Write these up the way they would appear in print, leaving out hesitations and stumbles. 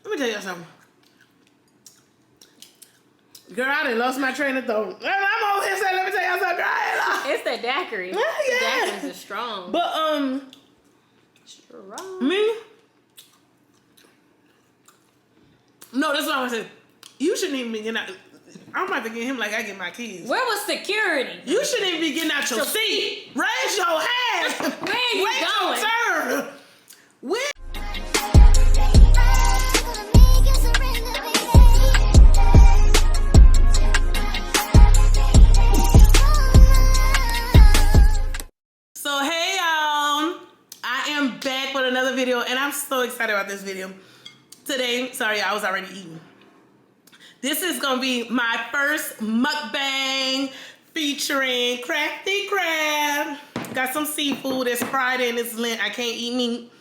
Let me tell you something. Girl, I done lost my train of thought. I'm over here saying, let me tell y'all something, girl. It's the daiquiri. Yeah. The daiquiris are strong. But, strong. me? No, that's what I was saying. You shouldn't even be getting out. I'm about to get him like I get my keys. Where was security? You shouldn't even be getting out your seat. Raise your hand. Where are you going? Your turn. Where? So hey y'all, I am back with another video and I'm so excited about this video. Today, sorry, I was already eating. This is gonna be my first mukbang featuring Crafty Crab. Got some seafood. It's Friday and it's Lent. I can't eat meat.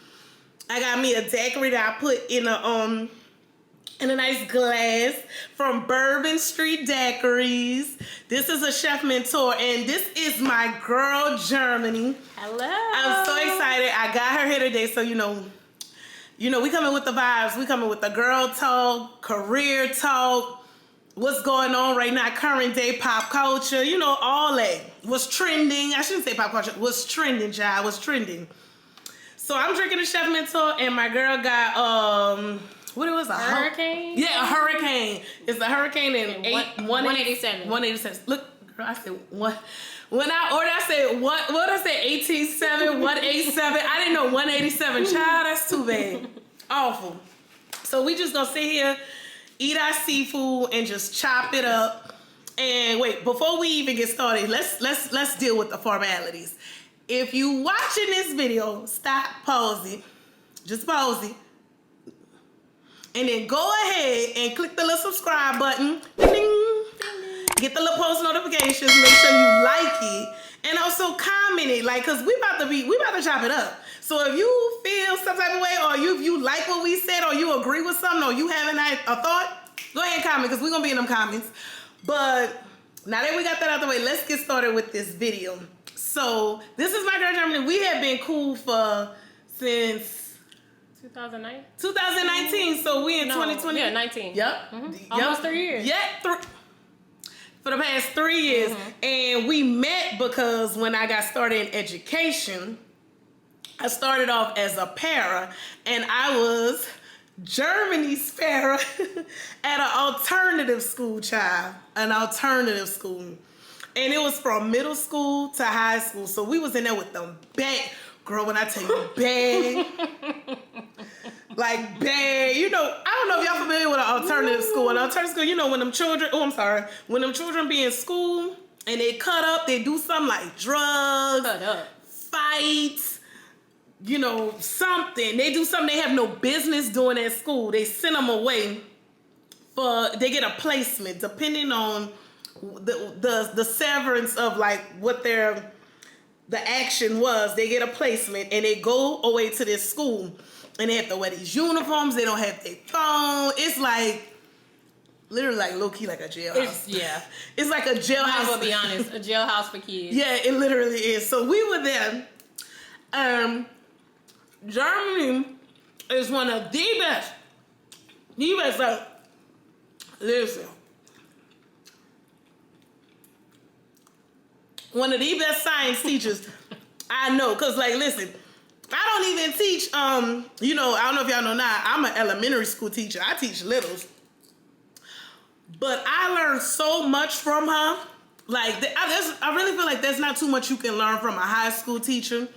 I got me a daiquiri that I put in a nice glass from Bourbon Street Daiquiris. This is a chef mentor and this is my girl Germany. Hello. I'm so excited. I got her here today, so you know, we coming with the vibes. We coming with the girl talk, career talk, what's going on right now, current day pop culture, you know, all that. What's trending. I shouldn't say pop culture. What's trending, child. What's trending. So I'm drinking a chef mentor and my girl got, what it was? A hurricane? Yeah, a hurricane. It's a hurricane in 187. 187. Look, girl, I said what? When I ordered, I said what? What I said? 187, 187. I didn't know 187. Child, that's too bad. Awful. So we just gonna sit here, eat our seafood, and just chop it up. And wait, before we even get started, let's deal with the formalities. If you watching this video, stop, pause it. Just pause it. And then go ahead and click the little subscribe button. Ding, ding. Get the little post notifications. Make sure you like it. And also comment it. Like, cause we about to chop it up. So if you feel some type of way, or if you like what we said, or you agree with something, or you having a thought, go ahead and comment, because we're gonna be in them comments. But now that we got that out the way, let's get started with this video. So this is my girl Germany. We have been cool since 2019, so we in 2020. Yeah, 19. Yep. Mm-hmm. Almost 3 years. Yeah, for the past 3 years. Mm-hmm. And we met because when I got started in education, I started off as a para, and I was Germany's para at an alternative school, child. An alternative school. And it was from middle school to high school. So we was in there with them bag. Girl, when I tell you bag, like bag, you know, I don't know if y'all familiar with an alternative school. An alternative school, you know, when them children, when them children be in school and they cut up, they do something like drugs, fights, you know, something. They do something they have no business doing at school. They send them away they get a placement depending on the severance of like what the action was. They get a placement and they go away to this school and they have to wear these uniforms. They don't have their phone. It's like literally like low key like a jailhouse. It's like a jailhouse. I will be honest, a jailhouse for kids. Yeah, it literally is. So we were there. Germany is one of the best. Listen. One of the best science teachers I know. Cause like, listen, I don't even teach, you know, I don't know if y'all know now, I'm an elementary school teacher. I teach littles. But I learned so much from her. Like, I really feel like there's not too much you can learn from a high school teacher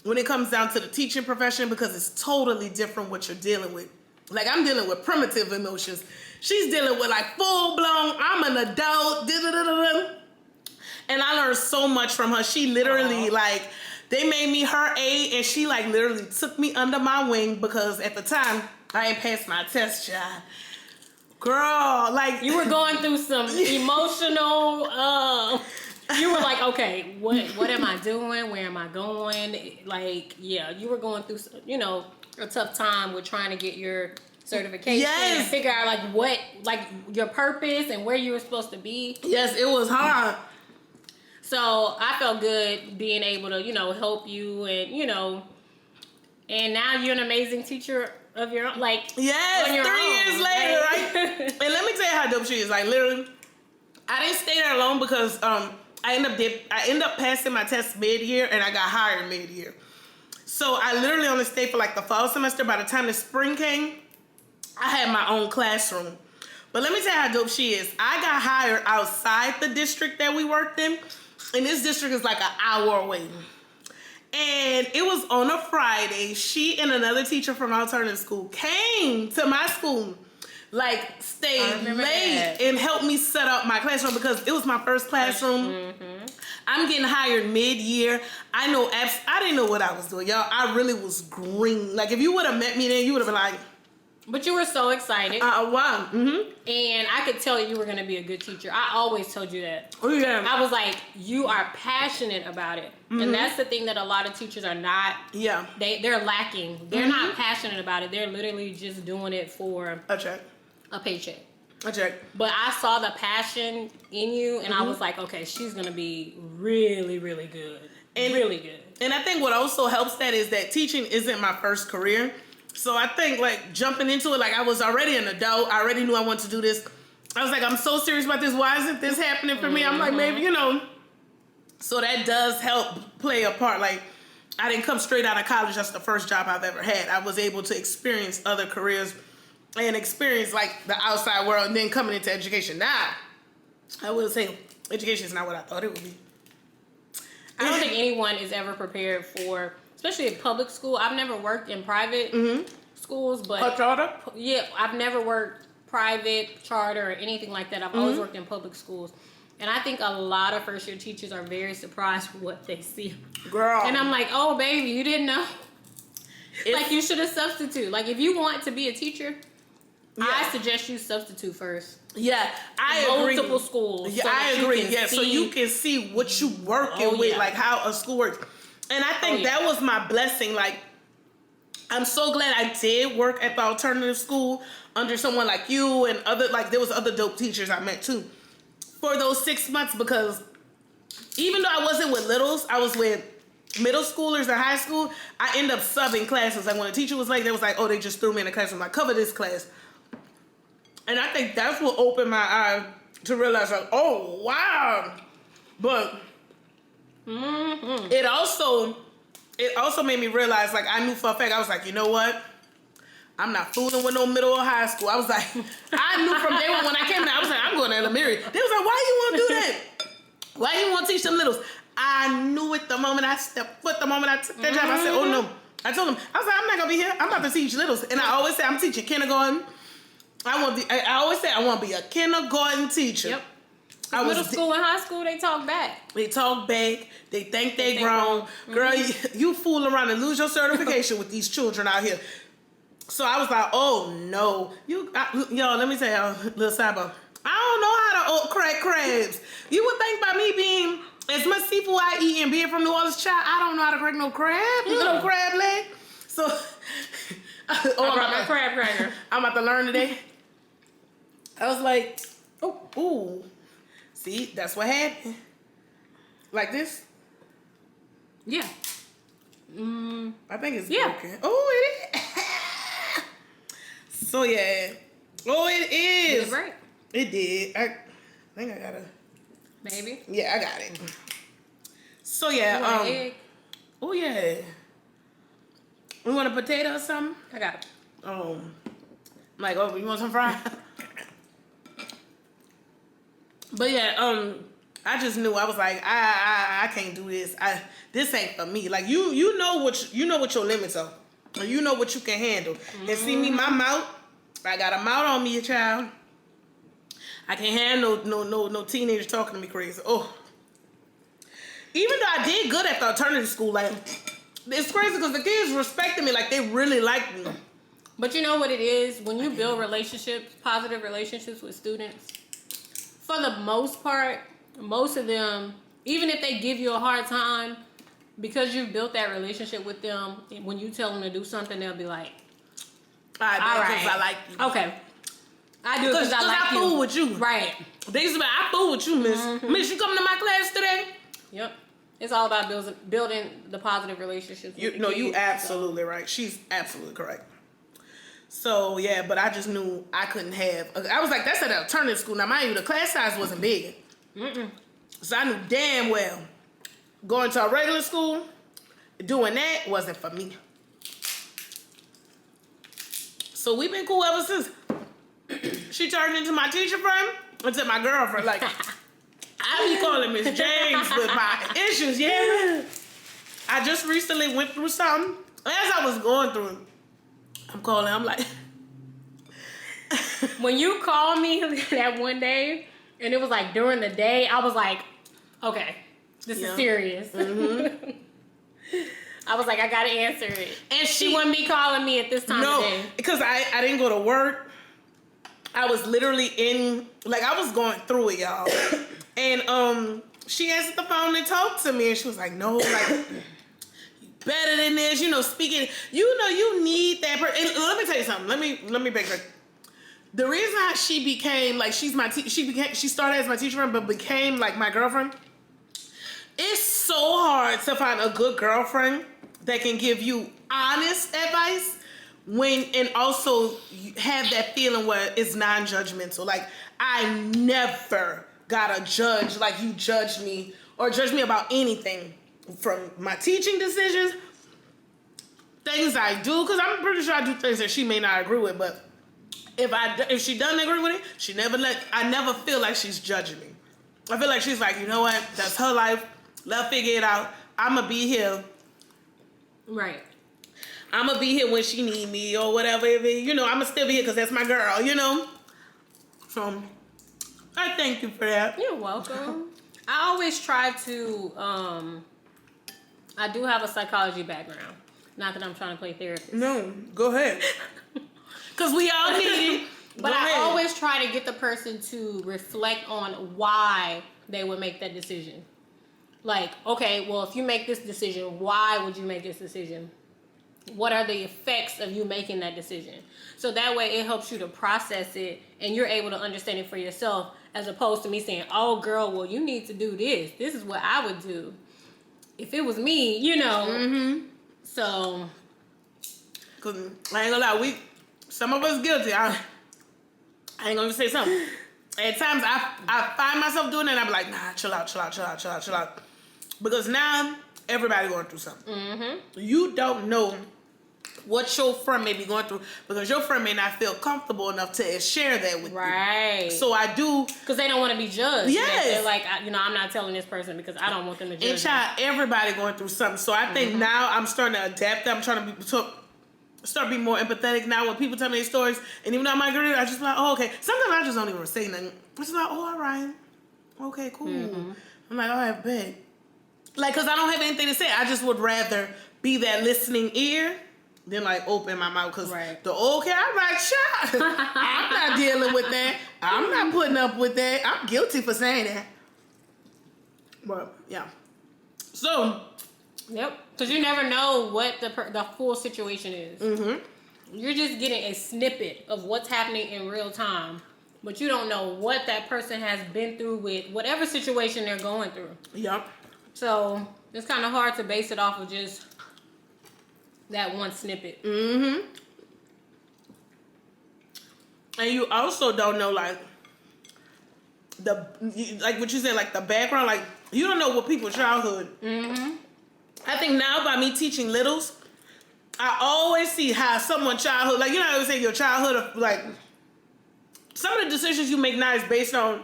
when it comes down to the teaching profession, because it's totally different what you're dealing with. Like, I'm dealing with primitive emotions. She's dealing with like full blown, I'm an adult, and I learned so much from her. She literally, like, they made me her aide, and she, like, literally took me under my wing because at the time, I ain't passed my test, child. Girl, like... You were going through some emotional... you were like, okay, what am I doing? Where am I going? Like, yeah, you were going through, you know, a tough time with trying to get your certification and figure out, like, what, like, your purpose and where you were supposed to be. Yes, it was hard. So I felt good being able to, you know, help you and, you know, and now you're an amazing teacher of your own, like yes, on your 3 own, years later, right? And let me tell you how dope she is. Like literally, I didn't stay there long because I ended up passing my test mid-year and I got hired mid-year. So I literally only stayed for like the fall semester. By the time the spring came, I had my own classroom. But let me tell you how dope she is. I got hired outside the district that we worked in. And this district is like an hour away. And it was on a Friday. She and another teacher from alternative school came to my school, like stayed late and helped me set up my classroom because it was my first classroom. Mm-hmm. I'm getting hired mid-year. I didn't know what I was doing, y'all. I really was green. Like if you would have met me then, you would have been like. But you were so excited. Wow. Mm-hmm. And I could tell you were going to be a good teacher. I always told you that. Oh, yeah. I was like, you are passionate about it. Mm-hmm. And that's the thing that a lot of teachers are not. Yeah. They're lacking. They're not passionate about it. They're literally just doing it for a check. A paycheck. A check. But I saw the passion in you, and I was like, okay, she's going to be really, really good. And really good. And I think what also helps that is that teaching isn't my first career. So I think like jumping into it, like I was already an adult. I already knew I wanted to do this. I was like, I'm so serious about this. Why isn't this happening for me? I'm like, maybe, So that does help play a part. Like I didn't come straight out of college. That's the first job I've ever had. I was able to experience other careers and experience like the outside world and then coming into education. Now, I will say education is not what I thought it would be. I don't think anyone is ever prepared for, especially in public school. I've never worked in private schools, but charter? Yeah, I've never worked private, charter, or anything like that. I've always worked in public schools. And I think a lot of first-year teachers are very surprised with what they see. Girl. And I'm like, oh, baby, you didn't know? Like, you should have substituted. Like, if you want to be a teacher, I suggest you substitute first. Yeah, I agree. Multiple schools. Yeah, I agree. Yeah, so you can see what you working with, like how a school works. And I think that was my blessing. Like, I'm so glad I did work at the alternative school under someone like you and other, like there was other dope teachers I met too for those 6 months, because even though I wasn't with littles, I was with middle schoolers in high school. I ended up subbing classes. Like when a teacher was late, they was like, oh, they just threw me in a classroom. Like, cover this class. And I think that's what opened my eye to realize, like, oh, wow. But it also made me realize, like, I knew for a fact, I was like, you know what? I'm not fooling with no middle or high school. I was like, I knew from day one when I came in, I was like, I'm going to elementary. They was like, why you want to do that? Why you want to teach them littles? I knew it the moment I stepped foot, the moment I took that job. I said, oh, no. I told them, I was like, I'm not going to be here. I'm about to teach littles. And I always say, I'm teaching kindergarten. I always say I want to be a kindergarten teacher. Yep. Middle school and high school, they talk back. They talk back. They think they grown. Girl, you fool around and lose your certification with these children out here. So I was like, oh no. Yo, let me tell y'all, little sidebar. I don't know how to crack crabs. You would think by me being as much seafood I eat and being from New Orleans, child, I don't know how to crack no crab. No crab leg. So, I brought my crab cracker. I'm about to learn today. I was like, ooh. See, that's what happened. Like this? Yeah. I think it's broken. Oh, it is. So, yeah. Oh, it is. Did it break? It did. I think I got a... Maybe? Yeah, I got it. So, yeah. You want an egg? Oh, yeah. You want a potato or something? I got it. I'm like, oh, you want some fries? But yeah, I just knew. I was like, I can't do this. This ain't for me. Like you know what your limits are. Or you know what you can handle. And see me, my mouth. I got a mouth on me, child. I can't handle no teenagers talking to me crazy. Oh, even though I did good at the alternative school, like it's crazy because the kids respected me, like they really liked me. But you know what it is when you build relationships, positive relationships with students. For the most part, most of them, even if they give you a hard time, because you've built that relationship with them, when you tell them to do something, they'll be like, all right, because I like you. Okay. I do it because I like you. I fool with you. Right. They used to be, I fool with you, miss. Miss, you coming to my class today? Yep. It's all about building the positive relationships with the kids. You absolutely right. She's absolutely correct. So, yeah, but I just knew I couldn't have. I was like, that's at an alternative school. Now, mind you, the class size wasn't big. So I knew damn well going to a regular school, doing that wasn't for me. So we've been cool ever since. She turned into my teacher friend, into my girlfriend. Like, I be calling Miss James with my issues, yeah. I just recently went through something. As I was going through, I'm calling, I'm like... When you called me that one day, and it was like during the day, I was like, okay, this is serious. I was like, I gotta answer it. And she wouldn't be calling me at this time of day. Because I didn't go to work. I was literally I was going through it, y'all. And she answered the phone and talked to me, and she was like, no, like, you better than this, speaking, you need that person. And let me tell you something. Let me back up. The reason how she became, like, she started as my teacher friend, but became, like, my girlfriend. It's so hard to find a good girlfriend that can give you honest advice and also have that feeling where it's non-judgmental. Like, I never gotta judge like you judge me or judge me about anything from my teaching decisions, things I do, because I'm pretty sure I do things that she may not agree with, but if she doesn't agree with it, I never feel like she's judging me. I feel like she's like, you know what? That's her life. Let her figure it out. I'm going to be here. Right. I'm going to be here when she need me or whatever. I'm going to still be here because that's my girl, So, I thank you for that. You're welcome. I always try to, I do have a psychology background. Not that I'm trying to play therapist. No, go ahead. Because we all need it. But I always try to get the person to reflect on why they would make that decision. Like, okay, well, if you make this decision, why would you make this decision? What are the effects of you making that decision? So that way it helps you to process it and you're able to understand it for yourself, as opposed to me saying, oh, girl, well, you need to do this. This is what I would do if it was me, So. Because I ain't gonna lie, some of us guilty. I ain't gonna say something. At times, I find myself doing it, and I'm like, nah, chill out. Because now, everybody going through something. You don't know what your friend may be going through, because your friend may not feel comfortable enough to share that with you. Right. So I do. Because they don't want to be judged. Yes. They're like, I'm not telling this person because I don't want them to judge me. And everybody going through something. So I think now I'm starting to adapt. I'm trying to start being more empathetic now when people tell me their stories. And even though I'm not good, I just be like, oh, okay. Sometimes I just don't even say nothing. I'm just like, oh, all right. Okay, cool. I'm like, all right, bet. Like, because I don't have anything to say. I just would rather be that listening ear than, like, open my mouth. Because the old cat, I'm like, shut. I'm not dealing with that. I'm not putting up with that. I'm guilty for saying that. But, yeah. So. Yep. Because you never know what the full situation is. You're just getting a snippet of what's happening in real time. But you don't know what that person has been through with whatever situation they're going through. Yep. So it's kind of hard to base it off of just that one snippet. And you also don't know, like what you said, like the background. Like, you don't know what people's childhood. I think now by me teaching littles, I always see how someone's childhood, like, I always say your childhood, like, some of the decisions you make now is based on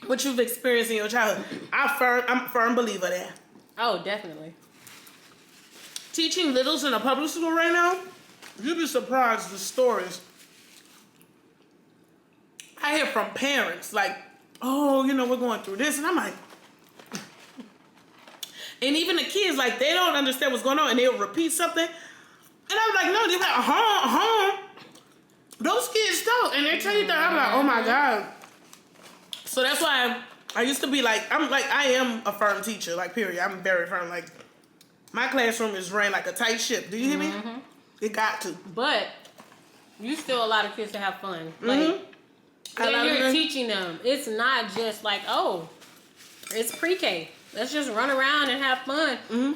what you've experienced in your childhood. I'm a firm believer there. Oh, definitely. Teaching littles in a public school right now, you'd be surprised the stories I hear from parents. Like, oh, we're going through this. And I'm like, and even the kids, like, they don't understand what's going on, and they'll repeat something. And I'm like, no, they're like, Those kids don't. And they tell you that. I'm like, oh, my God. So that's why I used to be like, I am a firm teacher, like, period. I'm very firm. Like, my classroom is ran like a tight ship. Do you hear me? It got to. But you still allow the kids to have fun. Like, then you're teaching them. It's not just like, oh, it's pre-K. Let's just run around and have fun.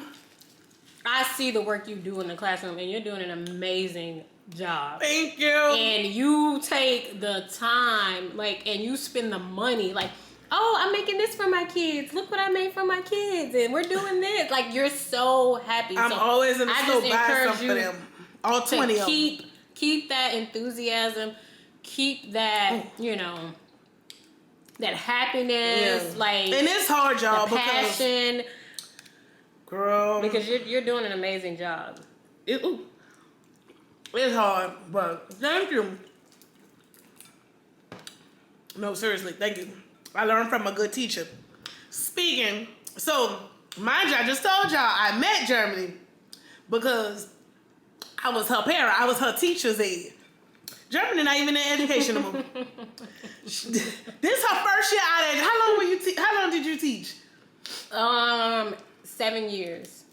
I see the work you do in the classroom, and you're doing an amazing job. Thank you. And you take the time, like, and you spend the money, like, oh, I'm making this for my kids. Look what I made for my kids, and we're doing this. Like, you're so happy. I'm always in the store buying something for them. All 20 of them. Keep that enthusiasm. Keep that, that happiness. Like, and it's hard, y'all. The passion. Girl. Because you're doing an amazing job. It's hard, but thank you. No, seriously, thank you. I learned from a good teacher. Speaking, so mind you, I just told y'all I met Germany because I was her parent. I was her teacher's aide. Germany not even in education anymore. This is her first year out of. How long did you teach? 7 years.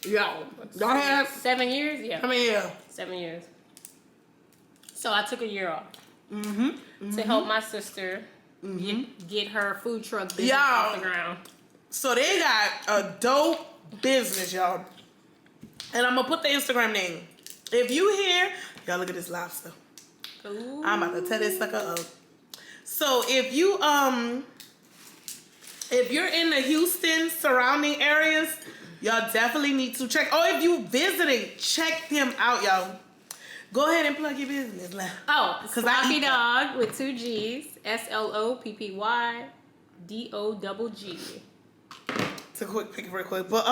Yo, y'all have 7 years? Yeah. I mean, yeah. 7 years. So I took a year off to help my sister get her food truck business off the ground. So they got a dope business, y'all. And I'm gonna put the Instagram name. If you hear, y'all look at this lobster. Ooh. I'm about to tear this sucker up. So if you're in the Houston surrounding areas, y'all definitely need to check. Oh, if you visiting, check them out, y'all. Go ahead and plug your business. Oh, Sloppy Dog with 2 G's. SLOPPYDOGG. It's a quick pick real quick. But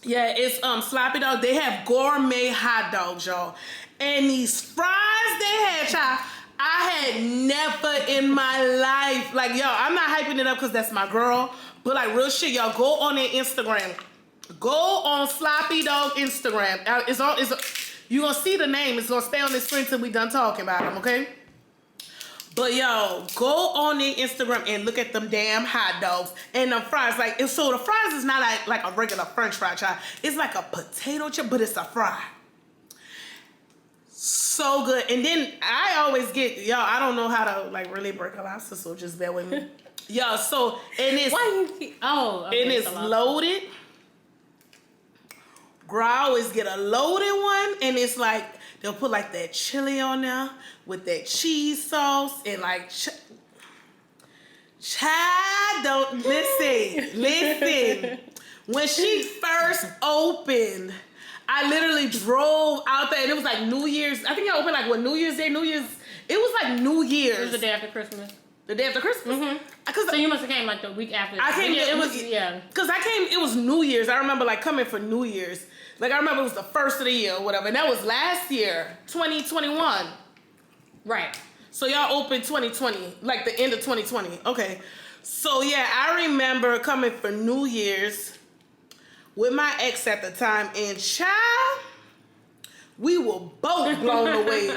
yeah, it's Sloppy Dog. They have gourmet hot dogs, y'all. And these fries they had, y'all, I had never in my life. Like, yo, I'm not hyping it up because that's my girl. But like real shit, y'all, go on their Instagram. Go on Sloppy Dog Instagram. You're going to see the name. It's going to stay on the screen till we done talking about them, okay? But, yo, go on their Instagram and look at them damn hot dogs and the fries. So the fries is not like a regular French fry, child. It's like a potato chip, but it's a fry. So good. And then I always get, y'all, I don't know how to, really break a lobster, so just bear with me. Yo, so, and it's... Why you keep... Oh, okay, and it's loaded. Girl, I always get a loaded one, and it's like they'll put like that chili on there with that cheese sauce and like child, don't listen. When she first opened, I literally drove out there, and it was like New Year's. I think I opened like New Year's Day, It was like New Year's. It was the day after Christmas. The day after Christmas? Mm-hmm. So you must have came like the week after. I came. Yeah, Because I came. It was New Year's. I remember like coming for New Year's. Like I remember it was the first of the year or whatever, and that was last year, 2021. Right. So y'all opened 2020, like the end of 2020. Okay. So yeah, I remember coming for New Year's with my ex at the time, and child, we were both blown away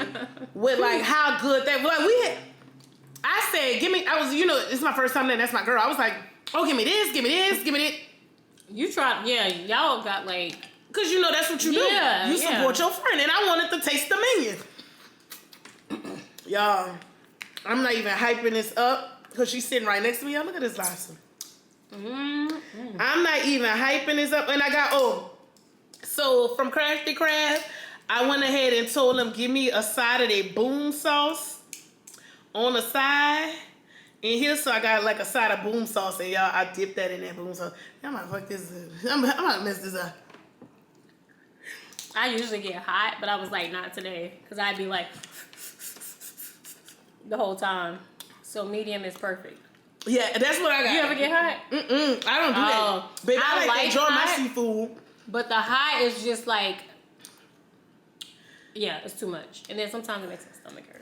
with like how good that. Like we had. I said, it's my first time there, that's my girl. I was like, oh, give me this, give me this, give me this. You tried, y'all got like... Because that's what you do. You support your friend, and I wanted to taste the menu. Y'all, I'm not even hyping this up, because she's sitting right next to me. Y'all, look at this lobster. Mm-hmm. I'm not even hyping this up, and I got, so from Crafty Craft, I went ahead and told them, give me a side of their boom sauce. On the side, and here, so I got like a side of boom sauce, and y'all, I dipped that in that boom sauce. I'm gonna fuck this up. I'm gonna mess this up. I usually get hot, but I was like, not today, because I'd be like the whole time. So medium is perfect. Yeah, that's what I got. You ever get hot? I don't do that. Baby, I like to enjoy my seafood. But the hot is just like, it's too much. And then sometimes it makes my stomach hurt.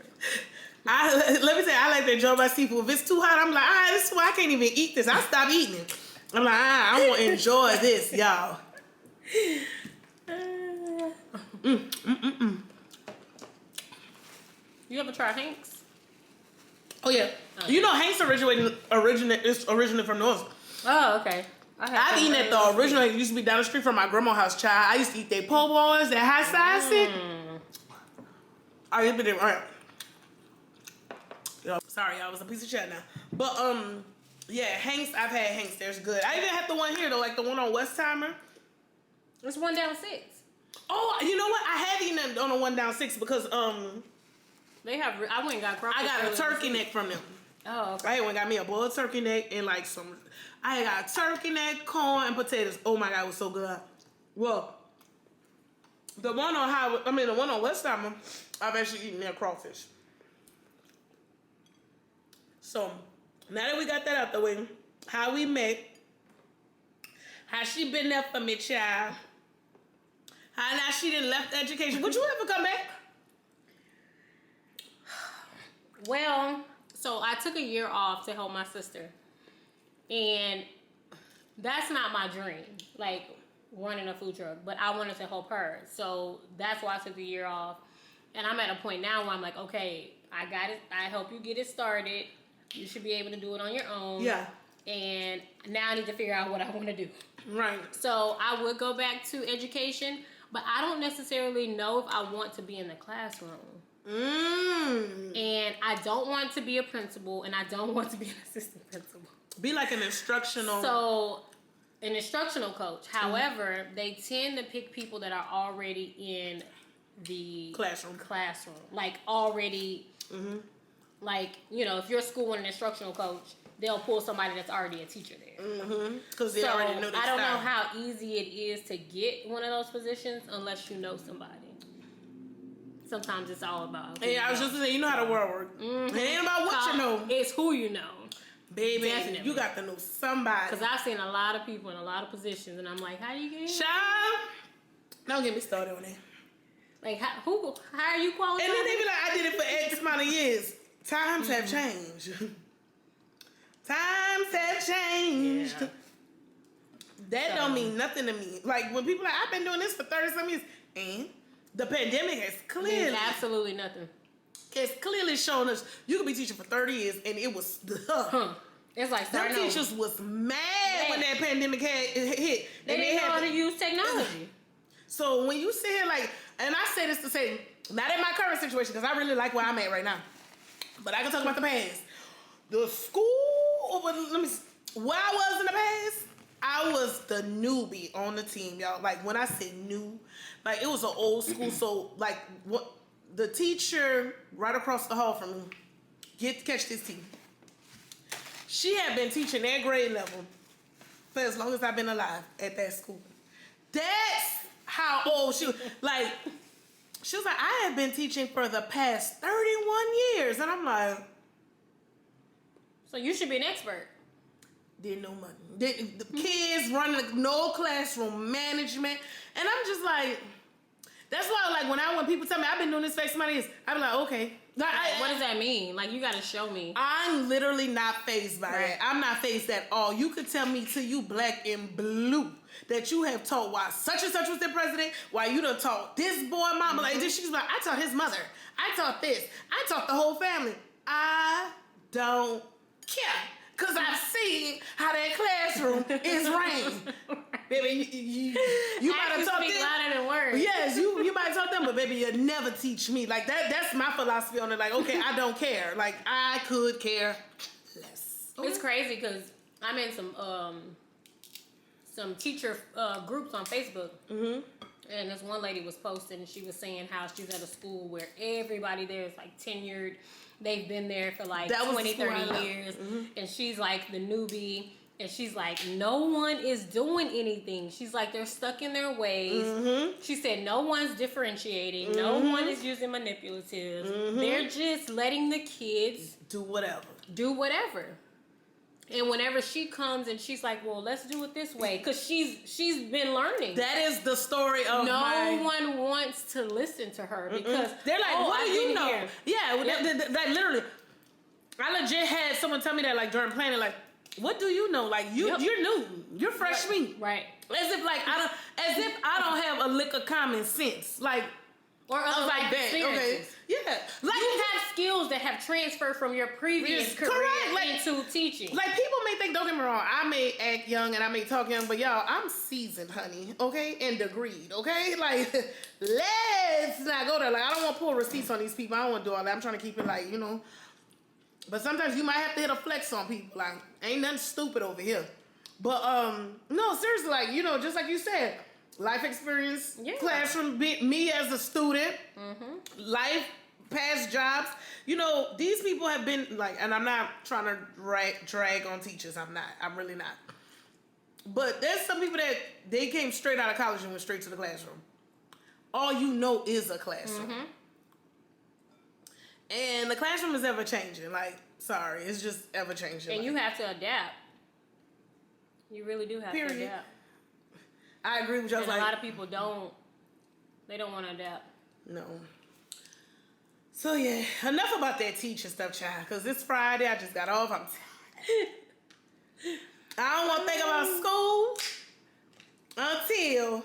Let me say, I like to enjoy my seafood. If it's too hot, I'm like, this is why I can't even eat this. I stop eating it. I'm like, I want to enjoy this, y'all. You ever try Hank's? Oh yeah, Hank's originated from North. Oh, okay. I've eaten at the original. It used to be down the street from my grandma's house. Child, I used to eat their po' boys, their hot sauce. I used to be there. Sorry, y'all, was a piece of shit now. But Hank's, I've had Hank's. There's good. I even had the one here though, like the one on Westheimer. There's one down 6. Oh, you know what? I had eaten that on a 1 down 6 because they have. I went and got crawfish. I got a turkey neck from them. Oh, okay. I went and got me a boiled turkey neck and like some. I got turkey neck, corn, and potatoes. Oh my god, it was so good. Well, the one on West Alma, I've actually eaten their crawfish. So now that we got that out the way, how we met, how she been there for me, child. How now she didn't left education. Would you ever come back? Well, so I took a year off to help my sister. And that's not my dream, like running a food truck, but I wanted to help her. So that's why I took the year off. And I'm at a point now where I'm like, okay, I got it. I help you get it started. You should be able to do it on your own. Yeah. And now I need to figure out what I want to do. Right. So I would go back to education, but I don't necessarily know if I want to be in the classroom. And I don't want to be a principal, and I don't want to be an assistant principal. Be like an instructional. So, an instructional coach. However, they tend to pick people that are already in the classroom. Like already, like, you know, if your school want an instructional coach, they'll pull somebody that's already a teacher there. Because they already know their I don't style. know how easy it is to get one of those positions unless you know somebody. Sometimes it's all about. I was just gonna say, you know how the world works. It ain't about what you know. It's who you know. Baby, Definitely. you got to know somebody. Because I've seen a lot of people in a lot of positions, and I'm like, how do you get here? Child, don't get me started on that. Like, how are you qualified? And then they be like, I did it for X amount of years. Times have changed. Times have changed. Yeah. That don't mean nothing to me. Like, when people are like, I've been doing this for 30-some years, and the pandemic has clearly... Means absolutely nothing. It's clearly shown us you could be teaching for 30 years and it was It's like some teachers was mad when that pandemic hit. They didn't know how to use technology. So when you sit here like, and I say this to say, not in my current situation because I really like where I'm at right now, but I can talk about the past. The school, where I was in the past, I was the newbie on the team, y'all. Like when I say new, like it was an old school. So like what? The teacher right across the hall from me, catch this tea. She had been teaching that grade level for as long as I've been alive at that school. That's how old she was. Like, she was like, I have been teaching for the past 31 years. And I'm like... So you should be an expert. Didn't know money. The kids running no classroom management. And I'm just like... That's why, like, when people tell me I've been doing this for X amount of years, I be like, okay. Like, what does that mean? Like, you got to show me. I'm literally not fazed by right. that. I'm not fazed at all. You could tell me till you black and blue that you have taught why such and such was the president, why you done taught this boy mama. Like, she's like, I taught his mother. I taught this. I taught the whole family. I don't care. Because I've seen how that classroom is ran. Baby, you might have taught them. Louder than words. Yes, you might have taught them, but baby, you'll never teach me. Like, that's my philosophy on it. Like, okay, I don't care. Like, I could care less. It's crazy because I'm in some teacher groups on Facebook. And this one lady was posting, and she was saying how she's at a school where everybody there is like tenured. They've been there for like 20, 30 years. And she's like the newbie. And she's like, no one is doing anything. She's like, they're stuck in their ways. She said, no one's differentiating. No one is using manipulatives. They're just letting the kids do whatever. And whenever she comes and she's like, well, let's do it this way. Because she's been learning. That is the story of No one wants to listen to her because they're like, what do you know? Here. Yeah, like literally. I legit had someone tell me that like during planning, like, what do you know? Like you're new. You're fresh meat. Right. As if I don't have a lick of common sense. Like or other like that. Okay. Yeah. Like you have skills that have transferred from your previous career into teaching. Like people may think, don't get me wrong, I may act young and I may talk young, but y'all, I'm seasoned, honey. Okay? And degreed. Okay? Like let's not go there. Like I don't want to pull receipts on these people. I don't want to do all that. I'm trying to keep it like, you know. But sometimes you might have to hit a flex on people. Like, ain't nothing stupid over here. But, no, seriously, like, you know, just like you said, life experience, classroom, me as a student, life, past jobs. You know, these people have been like, and I'm not trying to drag on teachers. I'm really not. But there's some people that they came straight out of college and went straight to the classroom. All you know is a classroom. And the classroom is ever changing. Like, sorry, it's just ever changing. And you have to adapt. You really do have to adapt. I agree with you. And a lot of people don't want to adapt. No. So yeah, enough about that teaching stuff, child. Because it's Friday, I just got off. I'm tired. I don't want to think about school until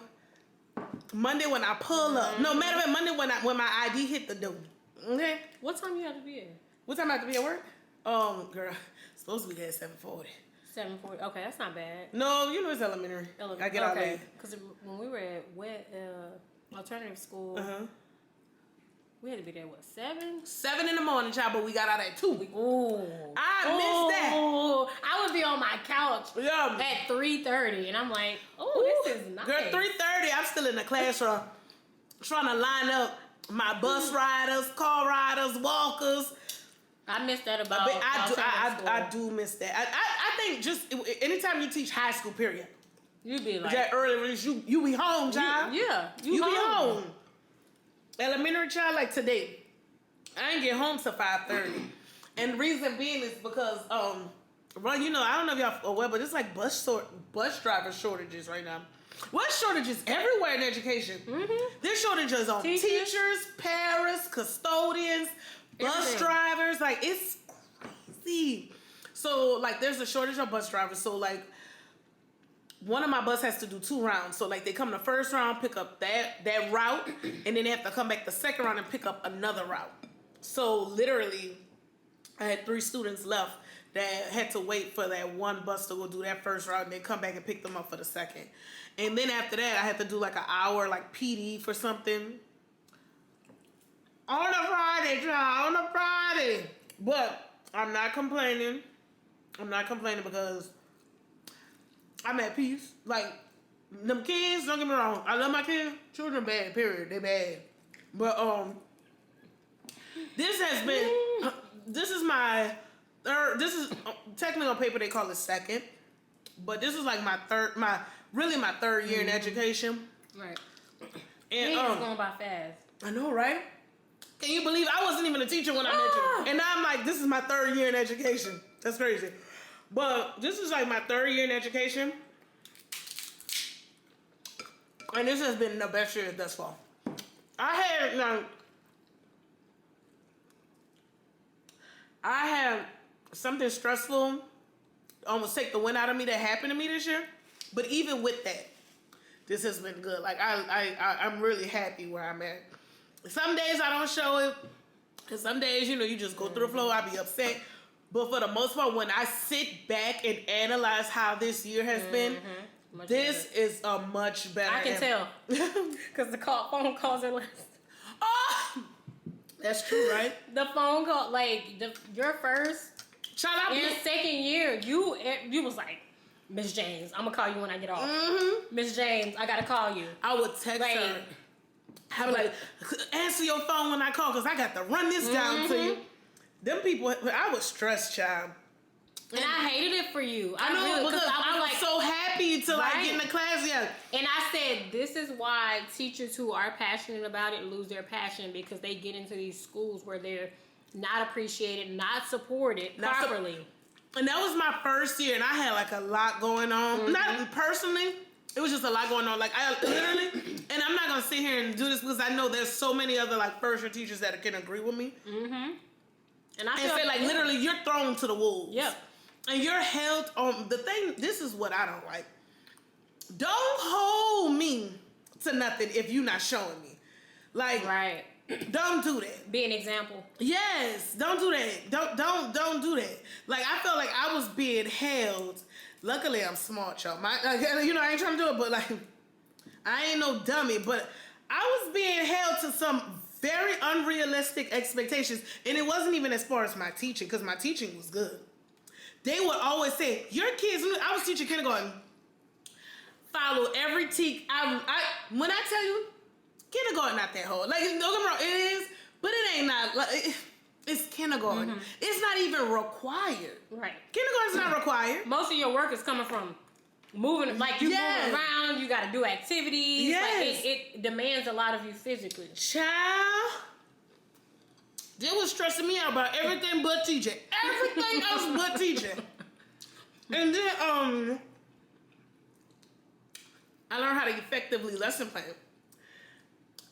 Monday when I pull up. No, matter of fact, Monday when my ID hit the door. Okay. What time you have to be here? What time I have to be at work? Girl, supposed to be there at 7:40. 7:40. Okay, that's not bad. No, you know it's elementary. I get out late. Because when we were at alternative school, we had to be there, 7? 7 in the morning, child, but we got out at 2. Ooh. I missed that. I would be on my couch at 3:30, and I'm like, this is nice. Girl, 3:30, I'm still in the classroom trying to line up my bus riders, car riders, walkers. I miss that about I do miss that. I think just anytime you teach high school, period. You be like that early release, you be home, child. You be home. Elementary child, like today, I didn't get home till 5:30, and the reason being is because well, you know, I don't know if y'all aware, but it's like bus driver shortages right now. What shortages everywhere in education? There's shortages on teachers, parents, custodians, bus drivers. Like, it's crazy. So like, there's a shortage of bus drivers. So like, one of my bus has to do 2 rounds. So like, they come the first round, pick up that route, and then they have to come back the second round and pick up another route. So literally, I had 3 students left that had to wait for that one bus to go do that first route, and then come back and pick them up for the second. And then after that, I had to do like an hour like PD for something on a Friday, child, on a Friday. But I'm not complaining. Because I'm at peace. Like, them kids, don't get me wrong, I love my kids. Children bad, period. They bad. But this has been, this is my third, this is technically on paper they call it second, but this is like my third year in education. Right. And it's going by fast. I know, right? Can you believe I wasn't even a teacher when I met you? And now I'm like, this is my 3rd year in education. That's crazy. But this is like my 3rd year in education. And this has been the best year thus far. I had something stressful almost take the wind out of me that happened to me this year. But even with that, this has been good. Like, I'm really happy where I'm at. Some days I don't show it. And some days, you know, you just go through the flow. I be upset. But for the most part, when I sit back and analyze how this year has been, this is a much better. I can tell. Because the phone calls are less. Oh! That's true, right? The phone call, like, your first and second year, you was like, Miss James, I'm going to call you when I get off. Miss James, I got to call you. I would text her. I would like, answer your phone when I call because I got to run this down to you. Them people, I was stressed, child. And I hated it for you. I know, because I was like, so happy to like get in the class. Yeah. And I said, this is why teachers who are passionate about it lose their passion, because they get into these schools where they're not appreciated, not supported properly. And that was my first year, and I had like a lot going on. Not personally, it was just a lot going on. Like, I literally, and I'm not gonna sit here and do this because I know there's so many other like first year teachers that can agree with me. And I feel like literally you're thrown to the wolves. Yep. And you're held on the thing. This is what I don't like. Don't hold me to nothing if you're not showing me. Like, right. Don't do that. Be an example. Yes, don't do that. Don't do that. Like, I felt like I was being held. Luckily, I'm smart, y'all. You know, I ain't trying to do it, but like, I ain't no dummy. But I was being held to some very unrealistic expectations, and it wasn't even as far as my teaching, because my teaching was good. They would always say, your kids, I was teaching kindergarten. follow every when I tell you, kindergarten not that hard. Like, don't get me wrong, it is, but it ain't not, like, it's kindergarten. Mm-hmm. It's not even required. Right. Kindergarten's not required. Most of your work is coming from moving, like you moving around, you got to do activities. Yes. Like it demands a lot of you physically. Child, they was stressing me out about everything but teaching. Everything else but teaching. And then, I learned how to effectively lesson plan.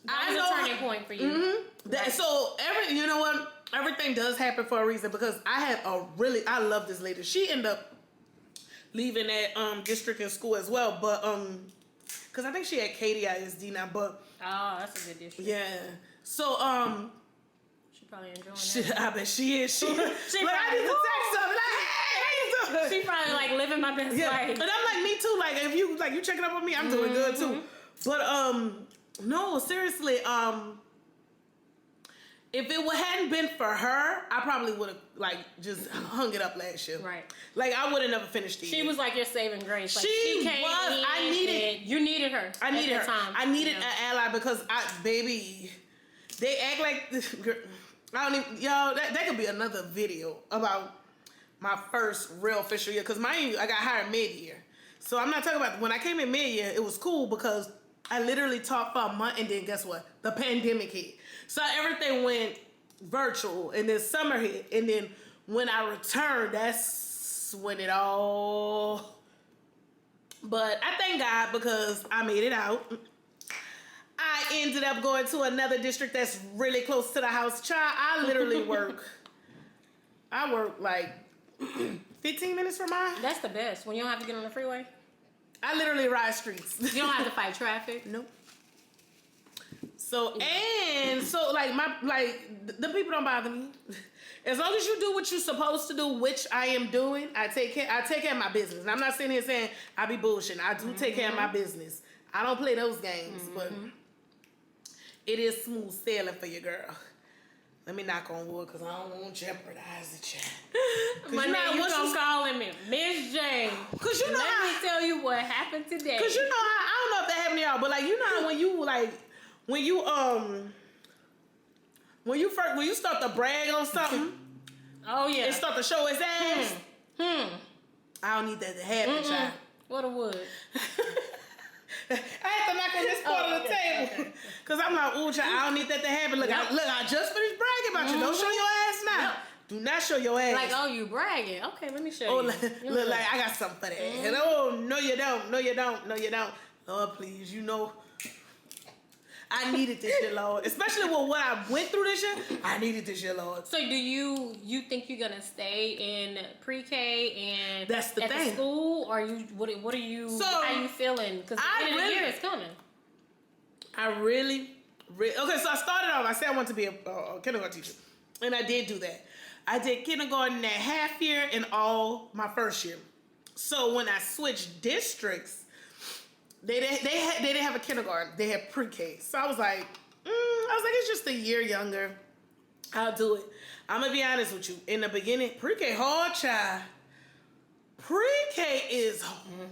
That was a turning point for you. Mm-hmm. Right. So, you know what? Everything does happen for a reason, because I love this lady. She ended up leaving that district in school as well, but because I think she had KDISD now, but that's a good district. Yeah. So she probably enjoying that. I bet she is. She like, I need to text her. Like, hey, how you doing? She probably like living my best life. And I'm like, me too. Like, if you checking up on me, I'm doing good too. But no, seriously, if it hadn't been for her, I probably would have like just hung it up last year. Right. Like, I would have never finished it. She was like your saving grace. Like, she came was. You needed her. I needed her. Time, I needed an ally, because they act like this girl. I don't even, y'all. That could be another video about my first real official year. Because I got hired mid-year, so I'm not talking about when I came in mid-year. It was cool because I literally taught for a month, and then guess what? The pandemic hit. So everything went virtual, and then summer hit, and then when I returned, that's when it all. But I thank God, because I made it out. I ended up going to another district that's really close to the house. Child, I literally work. I work like 15 minutes from mine. That's the best, when you don't have to get on the freeway. I literally ride streets. You don't have to fight traffic. Nope. So like the people don't bother me. As long as you do what you're supposed to do, which I am doing, I take care of my business. And I'm not sitting here saying I be bullshitting. I do take care of my business. I don't play those games, but it is smooth sailing for your girl. Let me knock on wood, because I don't want to jeopardize the chat. Monday you gonna calling me Miss Jane. Cause you know let me tell you what happened today. Cause you know how, I don't know if that happened to y'all, but like, you know how when you start to brag on something. Oh yeah. And start to show his ass. I don't need that to happen, child. What a wood. I had to knock on this part of the table. Because I'm like, ooh, child, I don't need that to happen. Look, I just finished bragging about you. Don't show your ass now. Yep. Do not show your ass. Like, oh, you bragging. Okay, let me show you. Look, like, I got something for that. And oh, no, you don't. No, you don't. No, you don't. Lord, please, you know. I needed this shit, Lord. Especially with what I went through this year. I needed this shit, Lord. So do you think you're gonna stay in pre-K and that's the at thing. The school, or you what are you? So, how are you feeling? Because the end of the year is coming. I really okay. So I started off. I said I wanted to be a kindergarten teacher, and I did do that. I did kindergarten that half year and all my first year. So when I switched districts, they didn't have a kindergarten. They had pre-K. So I was like, it's just a year younger. I'll do it. I'm gonna be honest with you. In the beginning, pre-K hard, child. Pre-K is hard.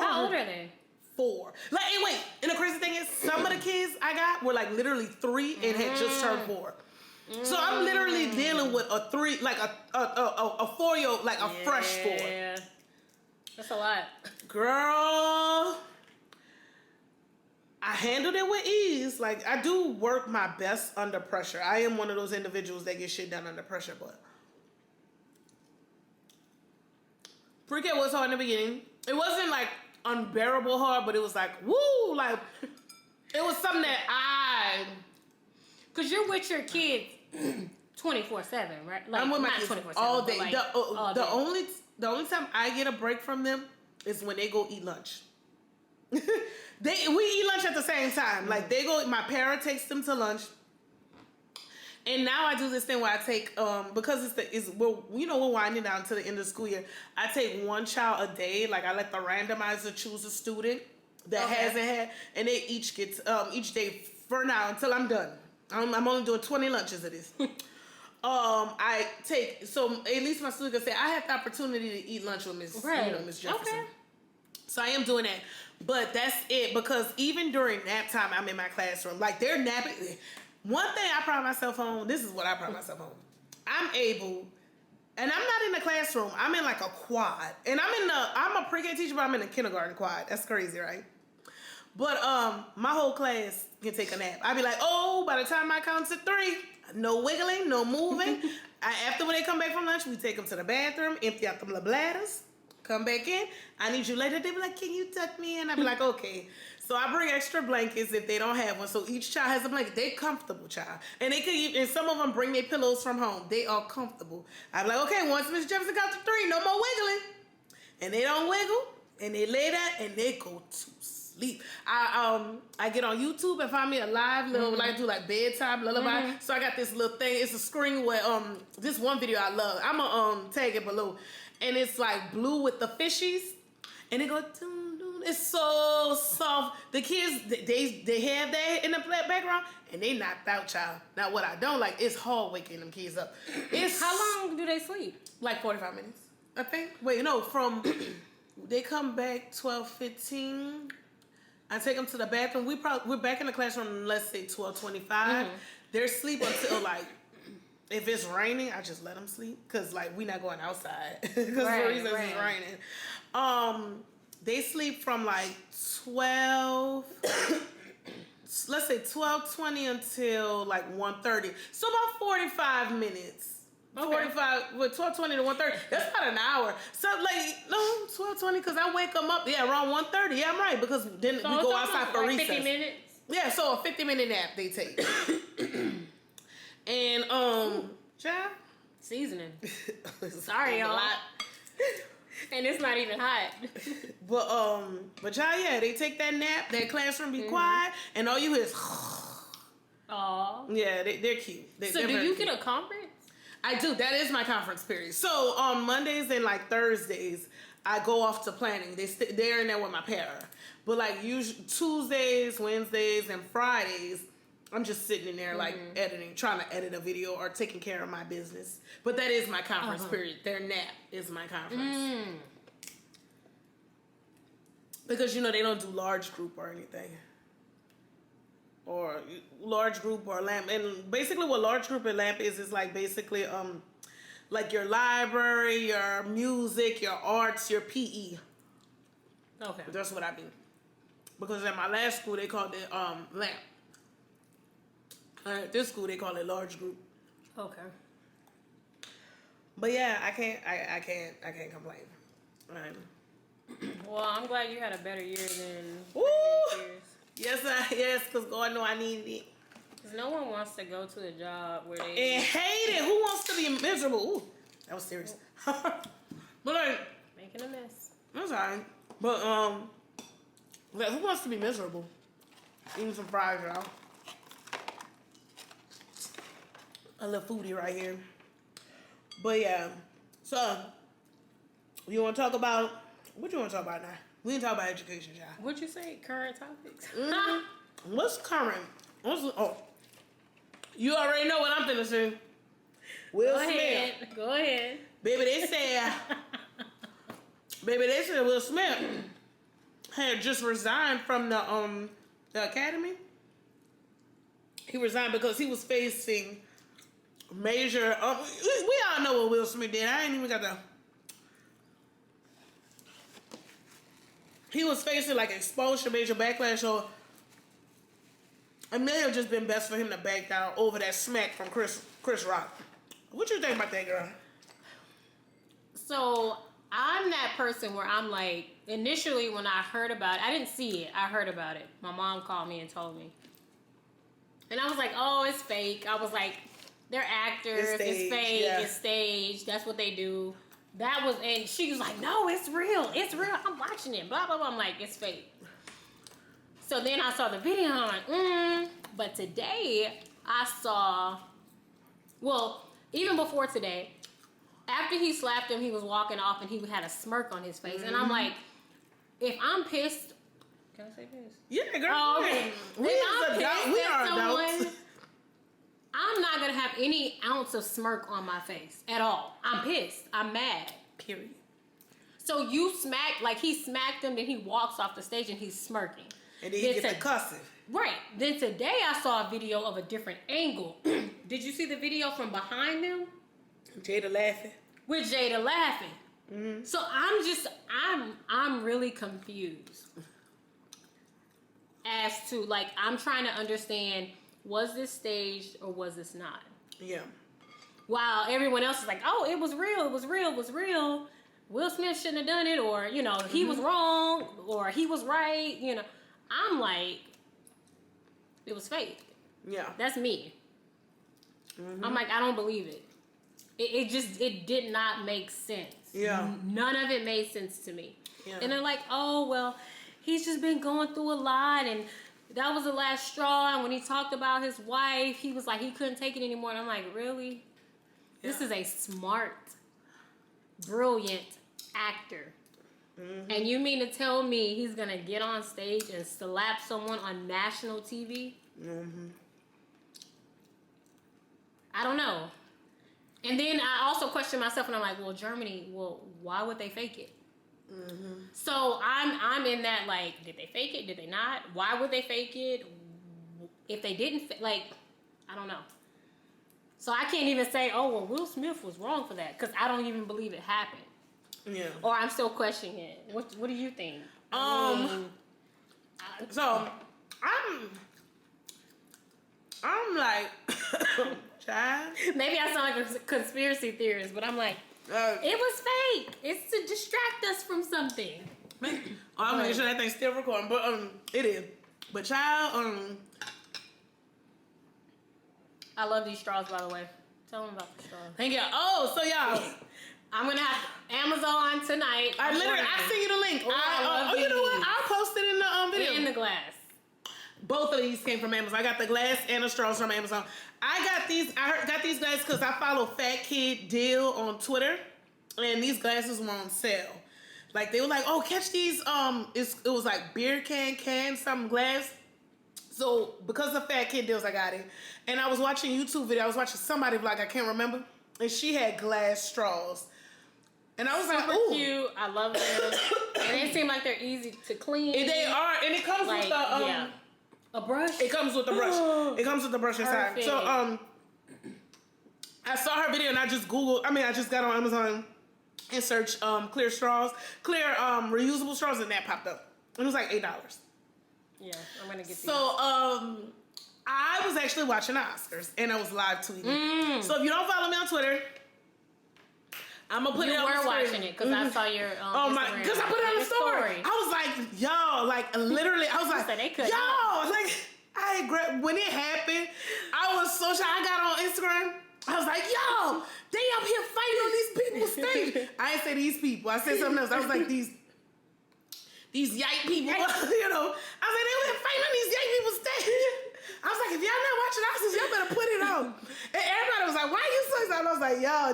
How old are they? 4. Like, and wait. And the crazy thing is, some of the kids I got were like literally 3 and had just turned 4. So I'm literally dealing with a 3, like a 4-year-old, like a fresh 4. Yeah, that's a lot, girl. I handled it with ease. Like, I do work my best under pressure. I am one of those individuals that get shit done under pressure, but pre-K was hard in the beginning. It wasn't like unbearable hard, but it was like, woo, like, it was something that because you're with your kids 24/7, right? Like, I'm with my kids 24/7 all day. Like, the only time I get a break from them is when they go eat lunch. We eat lunch at the same time. Like, they go, my parent takes them to lunch. And now I do this thing where I take, because we're winding down to the end of the school year. I take one child a day. Like, I let the randomizer choose a student that hasn't had, and they each get, each day for now until I'm done. I'm only doing 20 lunches of this. I take, so at least my student can say, I had the opportunity to eat lunch with Miss Jefferson. Okay. So I am doing that. But that's it, because even during nap time, I'm in my classroom. Like, they're napping. One thing I pride myself on, this is what I pride myself on. I'm able, and I'm not in the classroom. I'm in like a quad. And I'm a pre-K teacher, but I'm in a kindergarten quad. That's crazy, right? But my whole class can take a nap. I'd be like, oh, by the time I count to 3, no wiggling, no moving. After when they come back from lunch, we take them to the bathroom, empty out them little bladders, come back in. I need you later. They be like, can you tuck me in? I be like, okay. So I bring extra blankets if they don't have one. So each child has a blanket. They comfortable, child. And they could, and some of them bring their pillows from home. They are comfortable. I be like, okay, once Miss Jefferson counts to 3, no more wiggling. And they don't wiggle, and they lay there, and they go to sleep. I get on YouTube and find me a live little, like, do like bedtime lullaby. So I got this little thing. It's a screen where this one video I love. I'm gonna tag it below, and it's like blue with the fishies, and they go doo, doo. It's so soft. The kids they have that in the background, and they knocked out, child. Now what I don't like is hard waking them kids up. It's how long do they sleep? Like 45 minutes, I think. Wait, no, from they come back 12:15. I take them to the bathroom. We're back in the classroom, let's say 12:25. They're asleep until like, if it's raining, I just let them sleep. Because like, we not going outside. Because the reason it's raining. They sleep from like 12, let's say 12:20 until like 1:30. So about 45 minutes. Okay. 45 with 12:20 to 1:30. That's about an hour. So like 12:20 because I wake them up around 1:30. Yeah, I'm right, because then we go outside for recess. 50 minutes. Yeah, so a 50-minute nap they take. And child, seasoning. Sorry, y'all. And it's not even hot. But child, yeah, they take that nap. That classroom be quiet, and all you hear is. Aw. Yeah, they're cute. So do you get a conference? I do. That is my conference period. So on Mondays and like Thursdays, I go off to planning. They're in there with my para. But like usually Tuesdays, Wednesdays, and Fridays, I'm just sitting in there like editing, trying to edit a video or taking care of my business. But that is my conference period. Their nap is my conference. Because they don't do large group or anything. Or large group or LAMP. And basically what large group and LAMP is like basically like your library, your music, your arts, your PE. Okay. That's what I mean. Because at my last school they called it LAMP. At this school they call it large group. Okay. But yeah, I can't complain. Right. Well, I'm glad you had a better year than years. Yes, because God know I needed it. Because no one wants to go to a job where they... And hate it. Who wants to be miserable? Ooh, that was serious. But like... making a mess. That's alright. But, who wants to be miserable? Eating some fries, y'all. A little foodie right here. But yeah. So, you want to talk about... What you want to talk about now? We can talk about education, y'all. What'd you say? Current topics? What's current? You already know what I'm finna say. Will Smith. Go ahead. Baby, they said Will Smith had just resigned from the academy. He resigned because he was facing major... we all know what Will Smith did. I ain't even got the... He was facing like exposure, major backlash, or it may have just been best for him to back down over that smack from Chris Rock. What you think about that, girl? So I'm that person where I'm like, initially when I heard about it, I didn't see it. I heard about it. My mom called me and told me. And I was like, oh, it's fake. I was like, they're actors. It's fake. Yeah. It's staged. That's what they do. And she was like, no, it's real. It's real. I'm watching it. Blah, blah, blah. I'm like, it's fake. So then I saw the video and I'm like, But today I saw, well, even before today, after he slapped him, he was walking off and he had a smirk on his face. And I'm like, if I'm pissed, can I say pissed? Yeah, girl. Oh, okay. We are adults. I'm not going to have any ounce of smirk on my face at all. I'm pissed. I'm mad. Period. So you smacked, like he smacked him, then he walks off the stage and he's smirking. And then he gets the cussing. Right. Then today I saw a video of a different angle. Did you see the video from behind them? Jada laughing. With Jada laughing. Mm-hmm. So I'm really confused as to, like, I'm trying to understand, was this staged or was this not? Yeah. While everyone else is like, oh, it was real, it was real, it was real. Will Smith shouldn't have done it, or, you know, he was wrong, or he was right, you know. I'm like, it was fake. Yeah. That's me. Mm-hmm. I'm like, I don't believe it. It did not make sense. Yeah. None of it made sense to me. Yeah. And they're like, oh, well, he's just been going through a lot, and that was the last straw. And when he talked about his wife, he was like, he couldn't take it anymore. And I'm like, really? Yeah. This is a smart, brilliant actor. Mm-hmm. And you mean to tell me he's going to get on stage and slap someone on national TV? Mm-hmm. I don't know. And then I also question myself, and I'm like, well, Germany, well, why would they fake it? Mm-hmm. So I'm in that, like, did they fake it? Did they not? Why would they fake it? If they didn't, like, I don't know. So I can't even say, oh, well, Will Smith was wrong for that, because I don't even believe it happened. Yeah. Or I'm still questioning it. What do you think? So I'm like, child. Maybe I sound like a conspiracy theorist, but I'm like, it was fake. It's to distract us from something. I'm making sure that thing's still recording, but it is. But child, I love these straws, by the way. Tell them about the straws. Thank you. Oh, so y'all, I'm gonna have Amazon tonight. I sent you the link. You know what? I'll post it in the video. In the glass. Both of these came from Amazon. I got the glass and the straws from Amazon. I got these glasses because I follow Fat Kid Deal on Twitter, and these glasses were on sale. Like, they were like, oh, catch these. It was like beer can, some glass. So because of Fat Kid Deals, I got it. And I was watching YouTube video. I was watching somebody vlog, I can't remember, and she had glass straws. And I was super like, ooh. Cute. I love them. And they seem like they're easy to clean. And they are. And it comes with a brush. It comes with the brush. It comes with the brush inside. Perfect. So I saw her video and I just got on Amazon and searched clear reusable straws, and that popped up. It was like $8. Yeah, I'm gonna get these. So I was actually watching the Oscars and I was live tweeting. So if you don't follow me on Twitter, I'm gonna put it on the story. You were watching it because I saw your Instagram. Because I put it on the story. I was like, y'all, like, literally, I was like, y'all, like, when it happened, I was so shocked. I got on Instagram. I was like, y'all, they up here fighting on these people's stage. I didn't say these people. I said something else. I was like, these yike people, you know. I was like, they were fighting on these yike people's stage. I was like, if y'all not watching Oscars, y'all better put it on. And everybody was like, why are you so excited? I was like, y'all,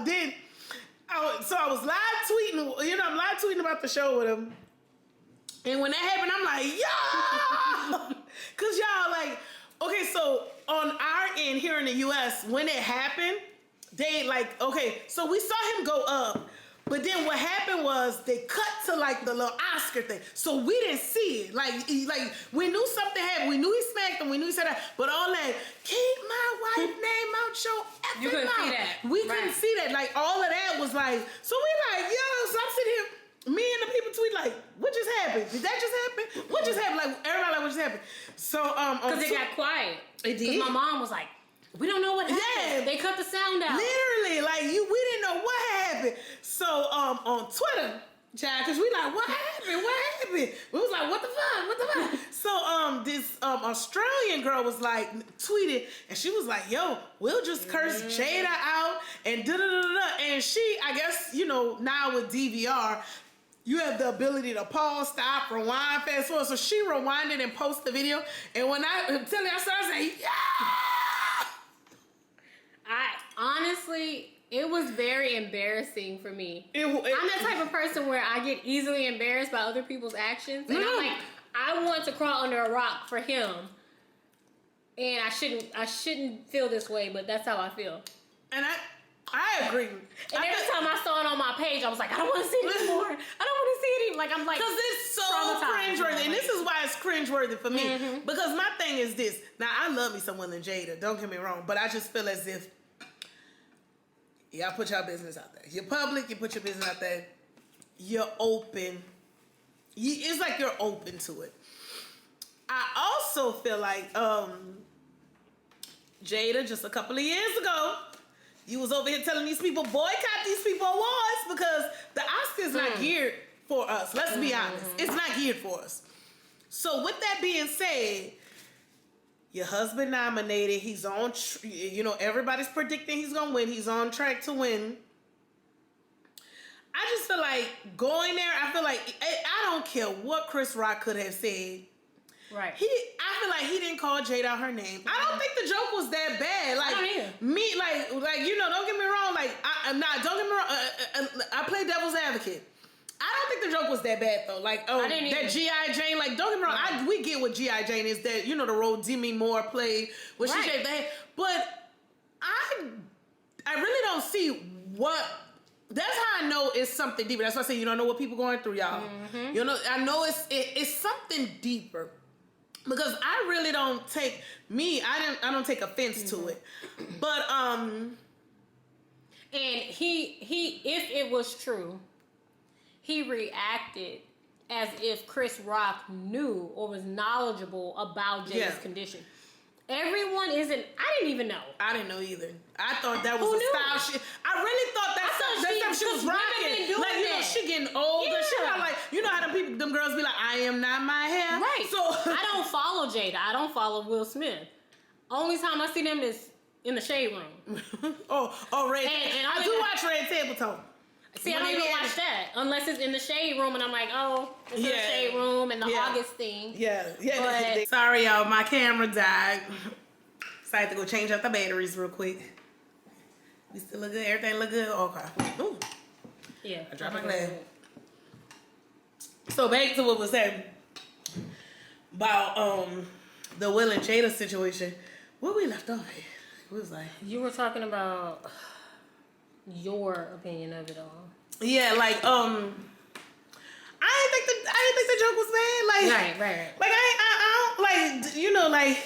so I was live tweeting, you know, I'm live tweeting about the show with him. And when that happened, I'm like, yo! Because y'all, like, okay, so on our end here in the U.S., when it happened, they, like, okay, so we saw him go up. But then what happened was they cut to, like, the little Oscar thing. So we didn't see it. Like we knew something happened. We knew he smacked him. We knew he said that. But all that, keep my wife name out your effing mouth. You couldn't see that. We couldn't see that. Like, all of that was like, so we like, yo, so I'm sitting here, me and the people tweet like, what just happened? Did that just happen? What just happened? Like, everybody like, what just happened? So, because it got quiet. It did? My mom was like, we don't know what happened. Yeah. They cut the sound out. Literally, like, we didn't know what happened. So, on Twitter, child, because we like, what happened? What happened? We was like, what the fuck? What the fuck? So, this Australian girl was like, tweeted, and she was like, yo, we'll just curse Jada out, and da-da-da-da-da. And she, I guess, you know, now with DVR, you have the ability to pause, stop, rewind, fast forward. So she rewinded and posted the video. And when I started saying, yeah! Honestly, it was very embarrassing for me. I'm that type of person where I get easily embarrassed by other people's actions. And I'm like, I want to crawl under a rock for him. And I shouldn't feel this way, but that's how I feel. And I agree. And every time I saw it on my page, I was like, I don't want to see it anymore. I don't want to see it anymore. Like, I'm like, because it's so cringeworthy. And this is why it's cringeworthy for me. Because my thing is this. Now, I love me some Will and Jada. Don't get me wrong. But I just feel as if y'all put y'all business out there. You're public. You put your business out there. You're open. It's like you're open to it. I also feel like Jada, just a couple of years ago, you was over here telling these people, boycott these people awards because the Oscars not geared for us. Let's be honest. It's not geared for us. So with that being said, your husband nominated. He's on, everybody's predicting he's going to win. He's on track to win. I just feel like going there, I feel like, I don't care what Chris Rock could have said. Right. I feel like he didn't call Jada out her name. I don't think the joke was that bad. Like, don't get me wrong. Like, don't get me wrong. I play devil's advocate. I don't think the joke was that bad though. Like, that G.I. Jane. Like, don't get me wrong. Right. We get what G.I. Jane is. That the role Demi Moore played when she shaved the head. But I really don't see what. That's how I know it's something deeper. That's why I say you don't know what people going through, y'all. I know it's something deeper. Because I really don't take I don't take offense to it. But and he if it was true, he reacted as if Chris Rock knew or was knowledgeable about Jada's condition. Everyone isn't. I didn't even know. I didn't know either. I thought that was a style shit. I really thought that stuff she was rocking. Like, she getting older. Yeah. She got like, how them girls be like, I am not my hair. Right. So I don't follow Jada. I don't follow Will Smith. Only time I see them is in the shade room. Red. And I do watch Red Table Talk. See, I don't even watch that unless it's in the shade room, and I'm like, it's in the shade room and the August thing. Yeah. But, sorry, y'all, my camera died. So I had to go change out the batteries real quick. We still look good. Everything look good. Okay. Ooh. Yeah. I dropped my glass. So back to what was said about the Will and Jada situation. Where we left off here? It was like you were talking about your opinion of it all. Yeah, like I didn't think the joke was bad. Like, right. Like I don't like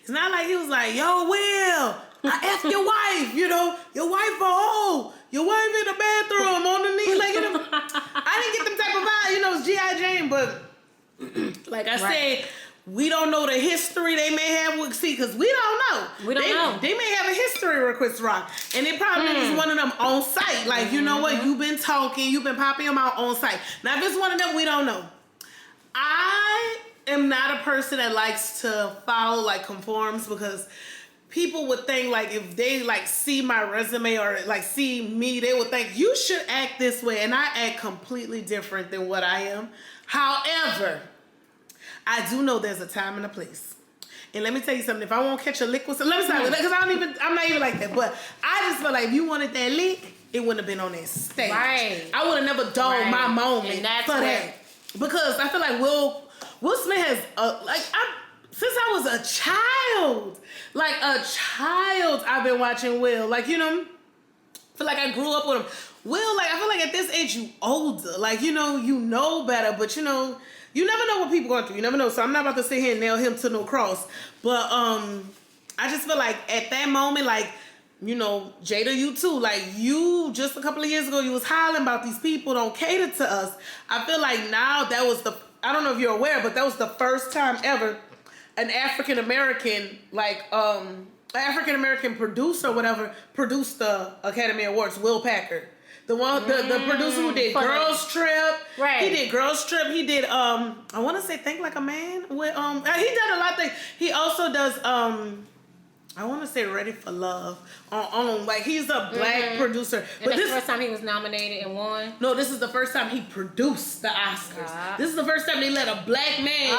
it's not like he was like, yo, Will, I asked your wife, your wife a hoe. Your wife in the bathroom on the knee, like I didn't get them type of vibe, it's G.I. Jane, but like I said, we don't know the history they may have with because we don't know. We don't know. They may have a history with Chris Rock. And it probably is one of them on site. Like, you know what? You've been talking, you've been popping them out on site. Now, if it's one of them, we don't know. I am not a person that likes to follow, like, conforms because people would think, like, if they, like, see my resume or, like, see me, they would think, you should act this way. And I act completely different than what I am. However, I do know there's a time and a place. And let me tell you something. If I won't catch a lick with something, let me stop with that because I'm not even like that. But I just feel like if you wanted that lick, it wouldn't have been on that stage. Right. I would have never done my moment for that. Because I feel like Will Smith has, since I was a child, I've been watching Will. Like, I feel like I grew up with him. Will, like, I feel like at this age, you older. Like, you know better, but you never know what people going through. You never know. So I'm not about to sit here and nail him to no cross. But I just feel like at that moment, like, Jada, you too. Like, you just a couple of years ago, you was hollering about these people don't cater to us. I feel like now that was I don't know if you're aware, but that was the first time ever an African American, African American producer or whatever, produced the Academy Awards, Will Packard. The one, the producer who did Girls Trip. Right. He did Girls Trip. He did, I want to say Think Like a Man. With, he done a lot of things. He also does, I want to say Ready for Love. He's a black producer. And that's the first time he was nominated and won? No, this is the first time he produced the Oscars. This is the first time they let a black man.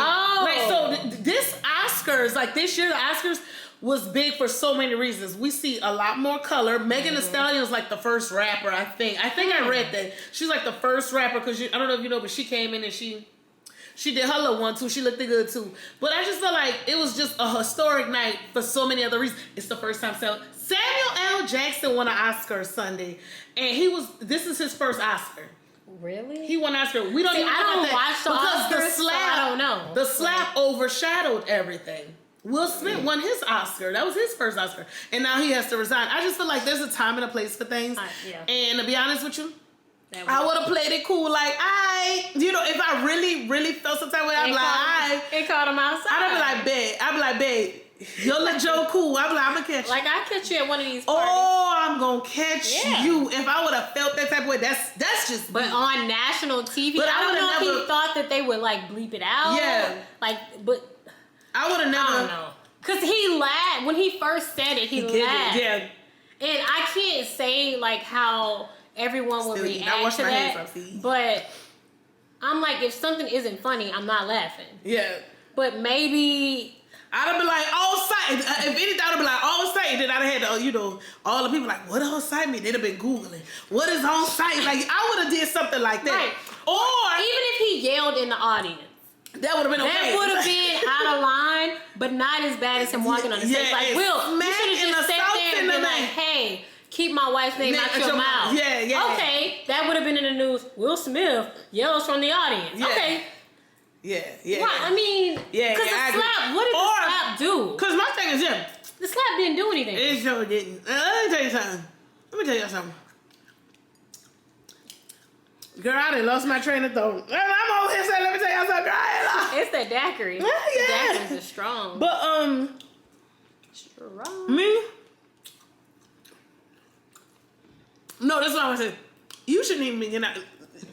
This Oscars, this year the Oscars was big for so many reasons. We see a lot more color. Megan Thee Stallion was the first rapper, I think. I read that. She's the first rapper because I don't know if you know, but she came in and she She did her little one too. She looked good too. But I just felt like it was just a historic night for so many other reasons. It's the first time Samuel L. Jackson won an Oscar Sunday, and this is his first Oscar. Really? He won an Oscar. We don't even I don't watch the Oscars, so I don't know. The slap overshadowed everything. Will Smith won his Oscar. That was his first Oscar, and now he has to resign. I just feel like there's a time and a place for things. And to be honest with you, I would have played it cool, like, if I really, really felt some type of way, I'd be like, It caught him outside. I'd be like, babe, you'll let Joe cool. I'd be like, I'm gonna catch you. Like, I catch you at one of these parties. Oh, I'm gonna catch you. If I would have felt that type of way, that's just But me. on national TV, but I don't know if he thought that they would, like, bleep it out. Yeah. But I would have never. I don't know. Because he laughed. When he first said it, he laughed. Yeah. And I can't say, like, how everyone would react to that. But I'm like, if something isn't funny, I'm not laughing. Yeah. But maybe I'd have been like, all sight. If anything, I'd have been like, all sight. Then I'd have had, all the people like, what on site mean? They'd have been Googling. What is on site? Like, I would have did something like that. Right. Or even if he yelled in the audience. That would have been okay. That would have been out of line, but not as bad as him walking on the stage. Like, Will, you should have just sat there and been like, hey, keep my wife's name out your mouth. Yeah. Okay, that would have been in the news. Will Smith yells from the audience. Yeah. Okay. Yeah. Right, I mean, because the slap, what did the slap do? Because my thing is, the slap didn't do anything. It sure didn't. Let me tell you something. Girl, I done lost my train of thought. I'm over here saying, let me tell you something, girl. It's that daiquiri. Yeah. The daiquiris is strong. But, strong. Me? No, that's what I was saying. You shouldn't even be getting out.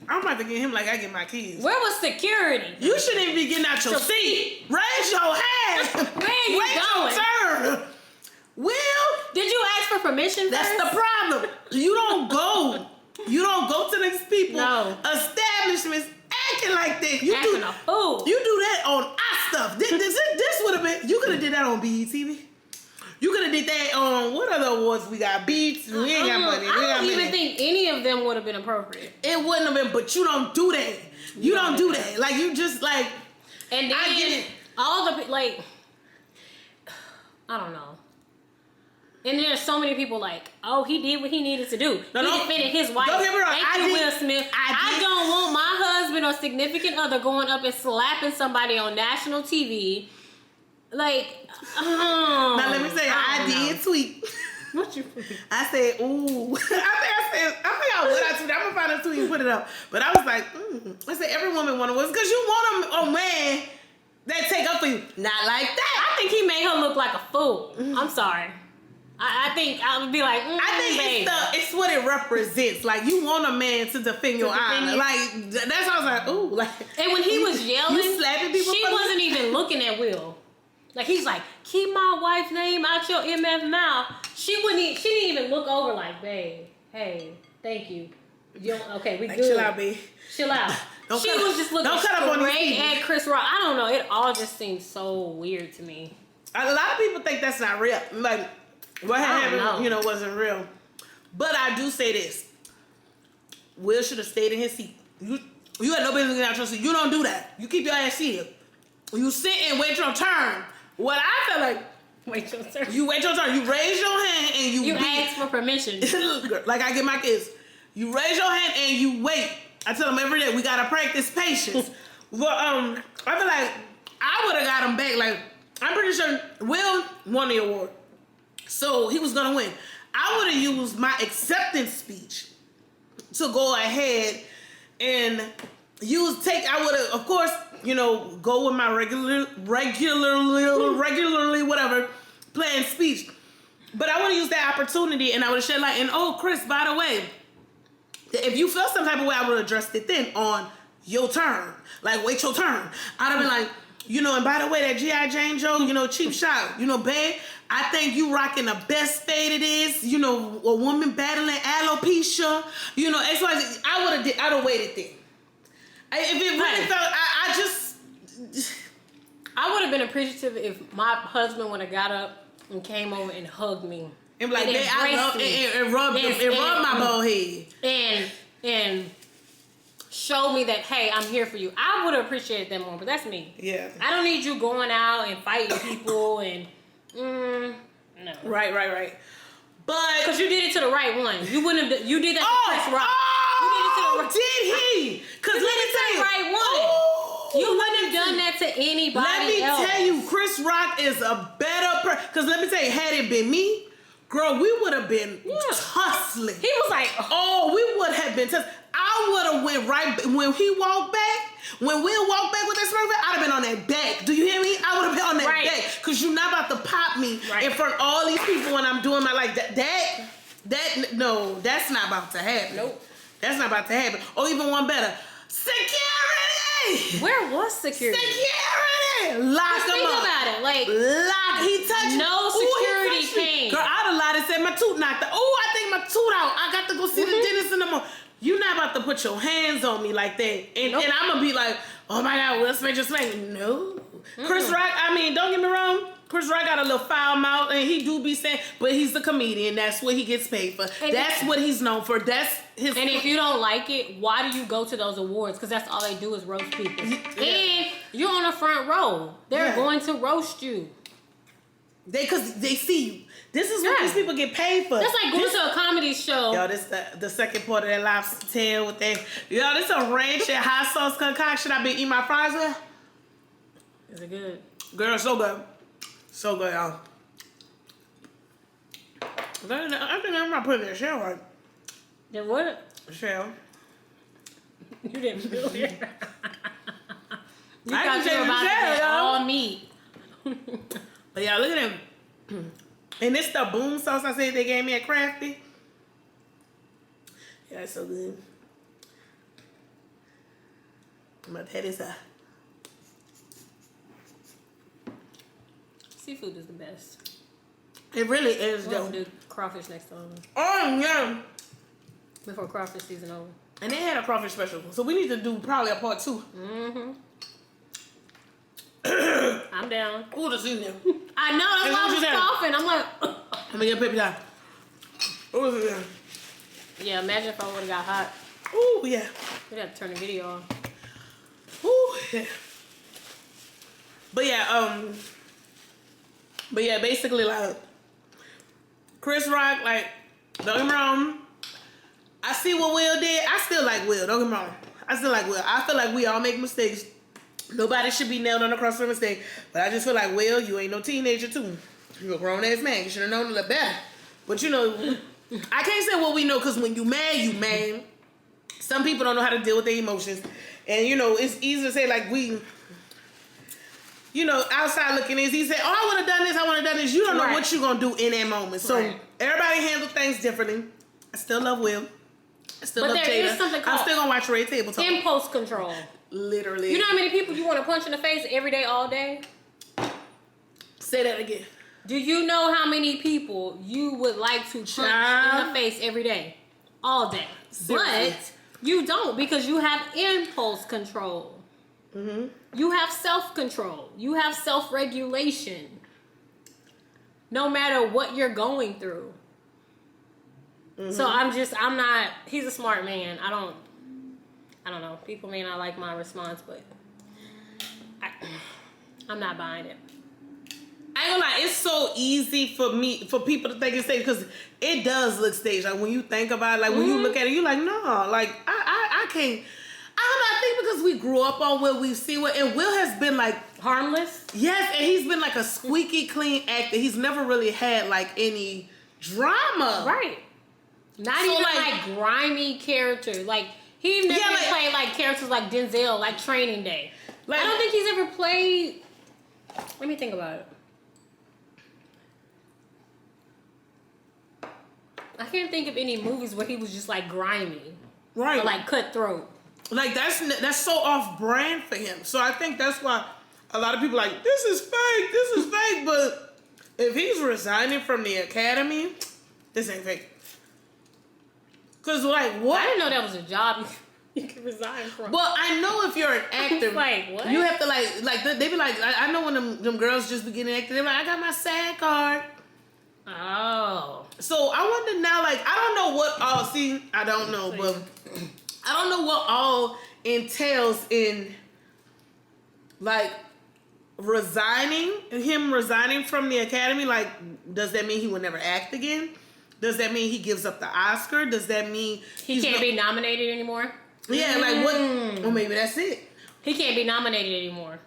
I'm about to get him like I get my keys. Where was security? You shouldn't even be getting out your seat. Raise your hand. Where are you going? Your turn. Will? Did you ask for permission That's first? the problem. You don't go. You don't go to these people establishments acting like that. You acting a fool. You do that on our stuff. This would have been. You could have did that on BET. You could have did that on what other awards we got? Beats. We ain't got money. I don't even think any of them would have been appropriate. It wouldn't have been. But you don't do that. You don't do that. Like you just like. And then I get it. All the like. I don't know. And there's so many people like, oh, he did what he needed to do. He defended his wife. Don't get me wrong. Thank you, Will Smith. I don't want my husband or significant other going up and slapping somebody on national TV. Like, now let me say, I did tweet. What you tweet? I said, ooh. I went out tweet. I'm gonna find a tweet and put it up. But I was like, I said, every woman want to win because you want a man that take up for you. Not like that. I think he made her look like a fool. I'm sorry. I think I would be like, I think it's what it represents. Like you want a man to defend your honor. Like that's why I was like, ooh. Like, and when he was yelling, you slapping people. She wasn't even looking at Will. Like he's like, keep my wife's name out your MF mouth. She didn't even look over like, babe, hey, thank you. Okay, we like, good. Chill out, babe. Chill out. She was just looking straight at Chris Rock. I don't know. It all just seems so weird to me. A lot of people think that's not real. Like. What happened, wasn't real. But I do say this. Will should have stayed in his seat. You had no business getting out your seat. You don't do that. You keep your ass seated. You sit and wait your turn. What I feel like... Wait your turn. You wait your turn. You raise your hand and you ask for permission. Like I get my kids. You raise your hand and you wait. I tell them every day, we got to practice patience. But I feel like I would have got him back. Like, I'm pretty sure Will won the award. So he was going to win. I would have used my acceptance speech to go ahead and I would have, of course, go with my regularly, whatever, planned speech. But I would have used that opportunity and I would have said like, and oh, Chris, by the way, if you felt some type of way, I would have addressed it then on your turn. Like, wait your turn. I'd have been like, and by the way, that G.I. Jane Joe, cheap shot, babe, I think you rocking the best fade it is, a woman battling alopecia, XYZ. I'd have waited there. If it really felt, I would have been appreciative if my husband would have got up and came over and hugged me. And like, I love and rubbed my bald head. And show me that, hey, I'm here for you. I would have appreciated that more, but that's me. Yeah. I don't need you going out and fighting people and no. Right. But because you did it to the right one. You wouldn't have. You did that to Chris Rock. You did it to the right. Did he? Because let me tell you, right one. You wouldn't have done that to anybody else. Let me tell you, Chris Rock is a better person. Because let me tell you, had it been me, girl, we would have been tussling. He was like, we would have been tussling. I would have went right when he walked back. When Will walked back with that smirk, I'd have been on that back. Do you hear me? I would have been on that back. Because you're not about to pop me in front of all these people when I'm doing my, like, no, that's not about to happen. Nope. That's not about to happen. Or even one better. Security! Where was security? Security! Lock him think up. about it. Like, he touched no security came. Girl, I'd have lied and said my tooth knocked out. Oh, I think my tooth out. I got to go see the dentist in the morning. You're not about to put your hands on me like that. And I'm going to be like, oh my God, Will Smith just made me. No. Chris Rock, I mean, don't get me wrong. Chris Rock got a little foul mouth and he do be saying, but he's a comedian. That's what he gets paid for. And that's what he's known for. That's his. And if you don't like it, why do you go to those awards? Because that's all they do is roast people. Yeah. And you're on the front row. They're going to roast you. Because they see you. This is what these people get paid for. That's like going to a comedy show. Yo, this the second part of that lobster tail with that. Yo, this a ranch and hot sauce concoction I've been eating my fries with. Is it good? Girl, so good. So good, y'all. I think I'm not putting that shell right. Then what? Shell. You didn't feel it. You I thought you were about to get all meat. But yeah, look at them. And this the boom sauce I said they gave me at Crafty. Yeah, it's so good. But that is a... Seafood is the best. It really is, We'll do crawfish next time. Oh, yeah. Before crawfish season over. And they had a crawfish special. So we need to do probably a part 2. Mm-hmm. I'm down. Ooh, the seasoning. I know, that's why I was coughing. I'm like... Let me get paper down. Ooh, the seasoning. Yeah, imagine if I would have got hot. Ooh, yeah. We'd have to turn the video on. Ooh, yeah. But yeah, basically, like, Chris Rock, like, don't get me wrong. I see what Will did. I still like Will. Don't get me wrong. I still like Will. I feel like we all make mistakes. Nobody should be nailed on the cross for a mistake. But I just feel like, Will, you ain't no teenager, too. You're a grown-ass man. You should have known a little better. But, you know, I can't say what we know, because when you mad, you mad. Some people don't know how to deal with their emotions. And, you know, it's easy to say, like, we... You know, outside looking in, he said, oh, I would have done this, I would have done this. You don't know what you're going to do in that moment. So, everybody handle things differently. I still love Will. I still love Jada. But there is something called... I'm still going to watch Red Table Talk. Impulse control. Literally. You know how many people you want to punch in the face every day, all day? Say that again. Do you know how many people you would like to punch in the face every day? All day. Seriously. But you don't, because you have impulse control. Mm-hmm. You have self-control. You have self-regulation. No matter what you're going through. Mm-hmm. So I'm not, he's a smart man. I don't know. People may not like my response, but I'm not buying it. I ain't gonna lie, it's so easy for people to think it's staged, because it does look staged. Like, when you think about it, like, when you look at it, you're like, no, like, I can't. I think because we grew up on Will, we've seen Will, and Will has been, like... Harmless? Yes, and he's been, like, a squeaky clean actor. He's never really had, like, any drama. Right. Not even, like, grimy character. Like, he never played, like, characters like Denzel, like Training Day. Like, I don't think he's ever played... Let me think about it. I can't think of any movies where he was just, like, grimy. Right. Or, like, cutthroat. Like, that's so off-brand for him. So I think that's why a lot of people are like, this is fake. But if he's resigning from the Academy, this ain't fake. Because, like, what? I didn't know that was a job you could resign from. Well, I know if you're an actor, like, what? You have to, like they be like, I know when them girls just begin acting, they're like, I got my SAG card. Oh. So I wonder now, like, I don't know what all, I don't know, but... I don't know what all entails in like him resigning from the Academy. Like, does that mean he will never act again? Does that mean he gives up the Oscar? Does that mean he can't be nominated anymore? Yeah, like what? Well, maybe that's it. He can't be nominated anymore.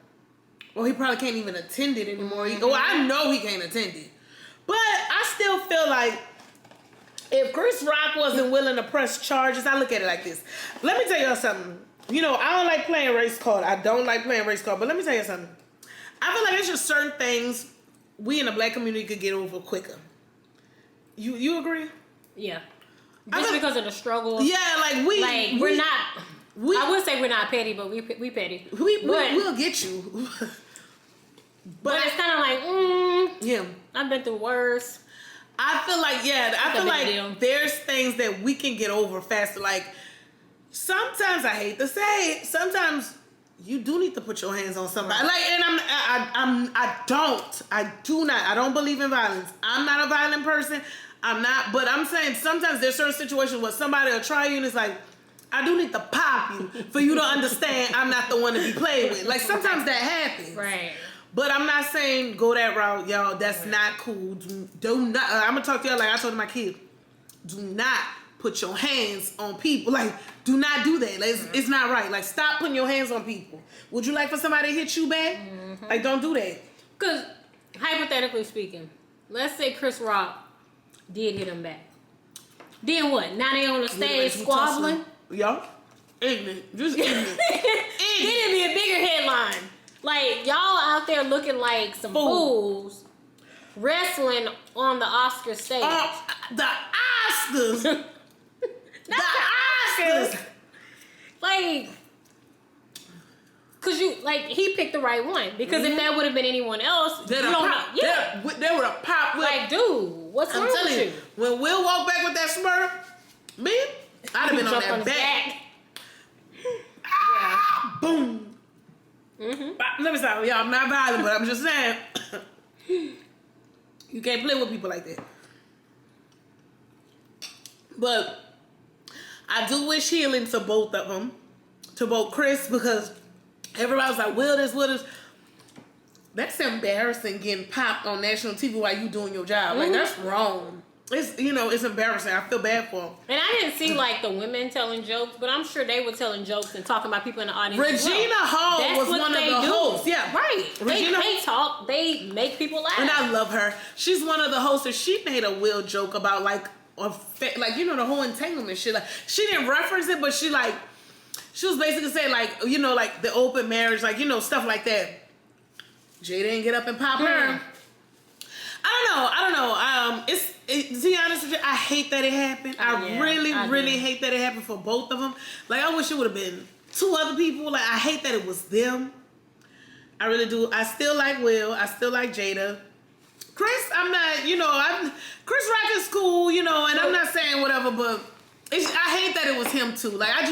Well, he probably can't even attend it anymore. Well, I know he can't attend it. But I still feel like if Chris Rock wasn't willing to press charges, I look at it like this. Let me tell you something. You know, I don't like playing race card. But let me tell you something. I feel like there's just certain things we in the black community could get over quicker. You agree? Yeah. Just because of the struggle. Yeah, we're not. I would say we're not petty, but we petty. We'll get you. But it's kind of like, yeah. I've been through worse. I feel like, there's things that we can get over faster. Like, sometimes, I hate to say it, sometimes you do need to put your hands on somebody. Like, and I don't believe in violence. I'm not a violent person. I'm not, but I'm saying sometimes there's certain situations where somebody will try you and it's like, I do need to pop you for you to understand I'm not the one to be played with. Like, sometimes that happens. Right. But I'm not saying go that route, y'all. That's not cool. Do not. I'm gonna talk to y'all like I told my kid. Do not put your hands on people. Like, do not do that. Like, it's not right. Like, stop putting your hands on people. Would you like for somebody to hit you back? Mm-hmm. Like, don't do that. Because hypothetically speaking, let's say Chris Rock did hit him back. Then what? Now they on the stage squabbling. Y'all ignorant. Just ignorant. Then it'd be a bigger headline. Like, y'all out there looking like some fools wrestling on the Oscar stage. The Oscars. The Oscars. Like, cause he picked the right one. Because if that would have been anyone else, they would have popped. Like, dude, what's wrong with you? When Will walked back with that smirk, man, I'd have been on that back. Yeah. Boom. Mm-hmm. Let me stop, y'all. I'm not violent, but I'm just saying you can't play with people like that. But I do wish healing to both of them, to both Chris, because everybody was like, "Will this?" That's embarrassing getting popped on national TV while you doing your job. Like, that's wrong. It's embarrassing. I feel bad for them. And I didn't see like the women telling jokes, but I'm sure they were telling jokes and talking about people in the audience. Regina Hall was one of the hosts. Yeah, right. They talk. They make people laugh. And I love her. She's one of the hosts. She made a Will joke about the whole entanglement shit. Like, she didn't reference it, but she was basically saying like the open marriage, stuff like that. Jada didn't get up and pop her. I don't know. To be honest with you, I hate that it happened. I really hate that it happened for both of them. Like, I wish it would have been two other people. Like, I hate that it was them. I really do. I still like Will. I still like Jada. Chris, I'm not, Chris Rock is cool, and I'm not saying whatever, but I hate that it was him too. Like, I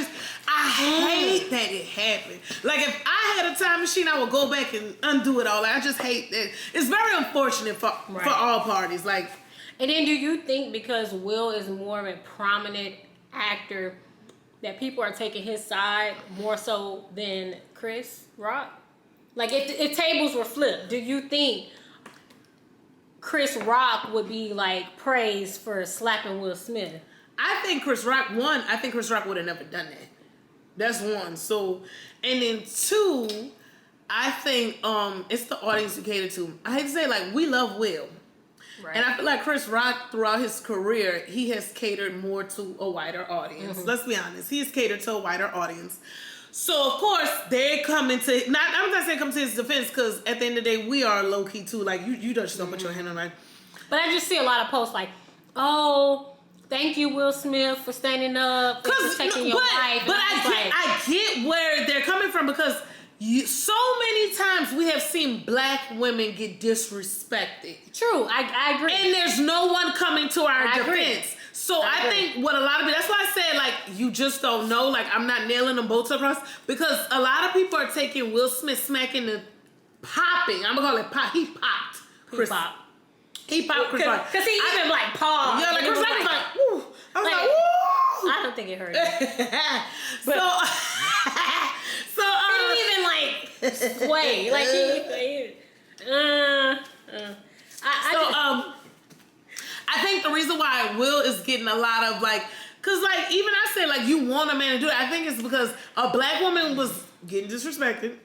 hate that it happened. Like, if I had a time machine, I would go back and undo it all. Like, I just hate that. It's very unfortunate for all parties. Like, and then do you think because Will is more of a prominent actor that people are taking his side more so than Chris Rock? Like, if tables were flipped, do you think Chris Rock would be like praised for slapping Will Smith? I think Chris Rock would have never done that. That's one. So, and then two, I think it's the audience you cater to. I hate to say, like, we love Will. Right. And I feel like Chris Rock, throughout his career, he has catered more to a wider audience. Mm-hmm. Let's be honest. He has catered to a wider audience. So, of course, they come into... I'm not saying come to his defense, because at the end of the day, we are low-key, too. Like, you just don't put your hand on it. But I just see a lot of posts like, oh... Thank you, Will Smith, for standing up, for protecting your wife. But I get where they're coming from, because so many times we have seen black women get disrespected. True, I agree. And there's no one coming to our defense. So I think what a lot of people, that's why I said, like, you just don't know. Like, I'm not nailing them both across, because a lot of people are taking Will Smith smacking the popping. I'm going to call it pop. He popped. Chris popped. He popped Chris Rock. Because he even like paused. Yeah, like Chris Rock was like, woo. I was like, woo. I don't think it hurt. sway. Like I think the reason why Will is getting a lot of like, cause like even I say like you want a man to do it. I think it's because a black woman was getting disrespected.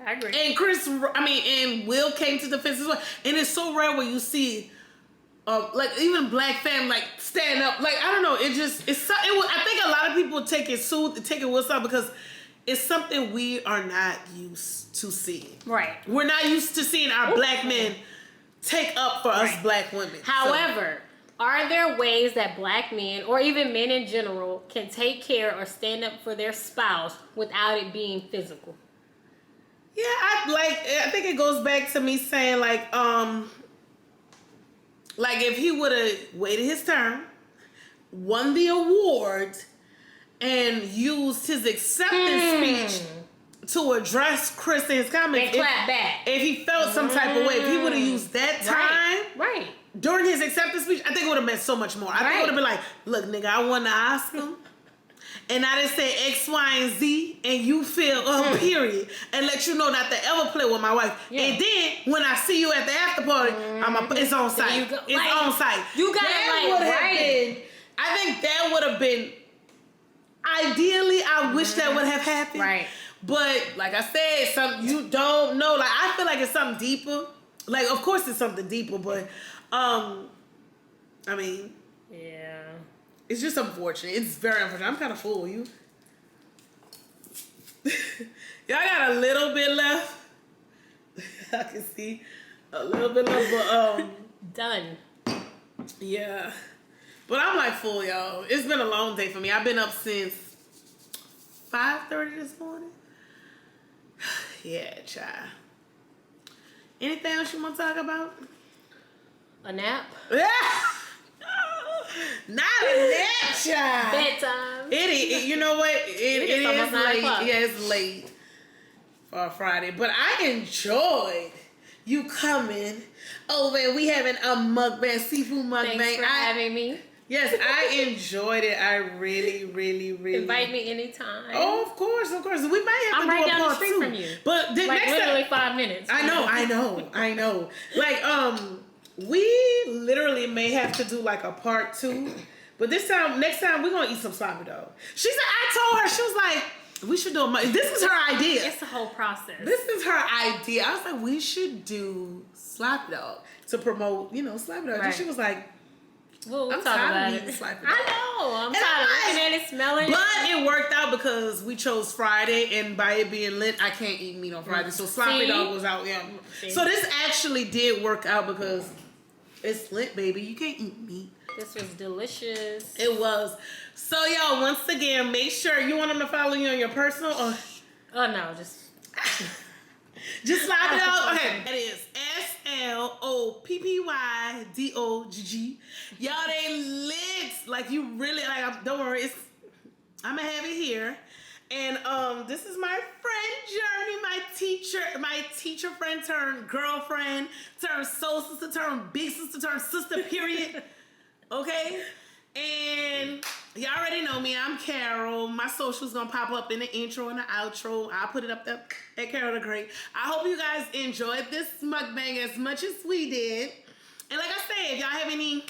I agree. And and Will came to defense as well. And it's so rare when you see, like even black fam like stand up. Like I don't know. I think a lot of people take it Will side because it's something we are not used to seeing. Right. We're not used to seeing our black men take up for us black women. However, are there ways that black men or even men in general can take care or stand up for their spouse without it being physical? Yeah, I think it goes back to me saying like if he would have waited his turn, won the award, and used his acceptance speech to address Chris and his comments. And clap back. If he felt some type of way, if he would have used that time during his acceptance speech, I think it would have meant so much more. I think it would have been like, look, nigga, I won the Oscar. And I didn't say X, Y, and Z, and you feel period, and let you know not to ever play with my wife. Yeah. And then when I see you at the after party, it's on site. It's on site. You got I think that would have been. Ideally, I wish that would have happened. Right. But like I said, something you don't know. Like I feel like it's something deeper. Like of course it's something deeper, but I mean, yeah. It's just unfortunate. It's very unfortunate. I'm kind of full. You. Y'all got a little bit left. I can see a little bit left, but done. Yeah. But I'm like full, y'all. It's been a long day for me. I've been up since 5:30 this morning. Yeah, child. Anything else you want to talk about? A nap? Yeah. Not a nap, child. Bedtime. You know what? It is late. Yeah, it's late for a Friday. But I enjoyed you coming over and we having a mukbang, seafood mukbang. Thanks for having me. Yes, I enjoyed it. I really, really, really. Invite me anytime. Oh, of course. We might have to do a part 2. I'm right down the street from you. But like literally 5 minutes. I know. Like, we literally may have to do like a part 2. But next time, we're going to eat some sloppy dog. She said, I told her, she was like, we should do this is her idea. It's a whole process. This is her idea. I was like, we should do sloppy dog to promote, sloppy dog. Right. And she was like, well, I'm tired of eating sloppy dog. I know. I'm tired of looking at it, smelling it. But it worked out because we chose Friday, and by it being Lent, I can't eat meat on Friday. So sloppy dog was out. Yeah. So this actually did work out because it's Lent, baby. You can't eat meat. This was delicious. It was. So, y'all, once again, make sure you want them to follow you on your personal or... Oh, no, just... Just slide it out. Okay, that is SLOPPYDOGG. Y'all, they lit. Like, you really... don't worry. I'm going to have it here. And this is my friend Journey, my teacher friend turned girlfriend, turned soul sister, turned big sister, turned sister, period. Okay? And y'all already know me. I'm Carol. My social's gonna pop up in the intro and the outro. I'll put it up there at Carol the Great. I hope you guys enjoyed this mukbang as much as we did. And like I said, if y'all have any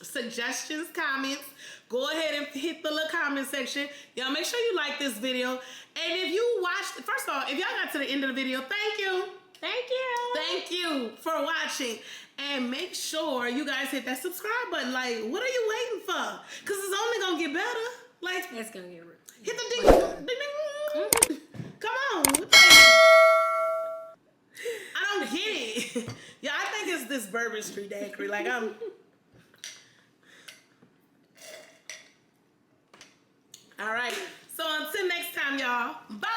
suggestions, comments, go ahead and hit the little comment section. Y'all make sure you like this video. And if you watched, first of all, if y'all got to the end of the video, thank you. Thank you. Thank you for watching. And make sure you guys hit that subscribe button. Like, what are you waiting for? Because it's only going to get better. Like, it's going to get hit the ding, ding. Come on. I don't get it. Yeah, I think it's this Bourbon Street Daiquiri. Like, I'm... All right. So until next time, y'all. Bye.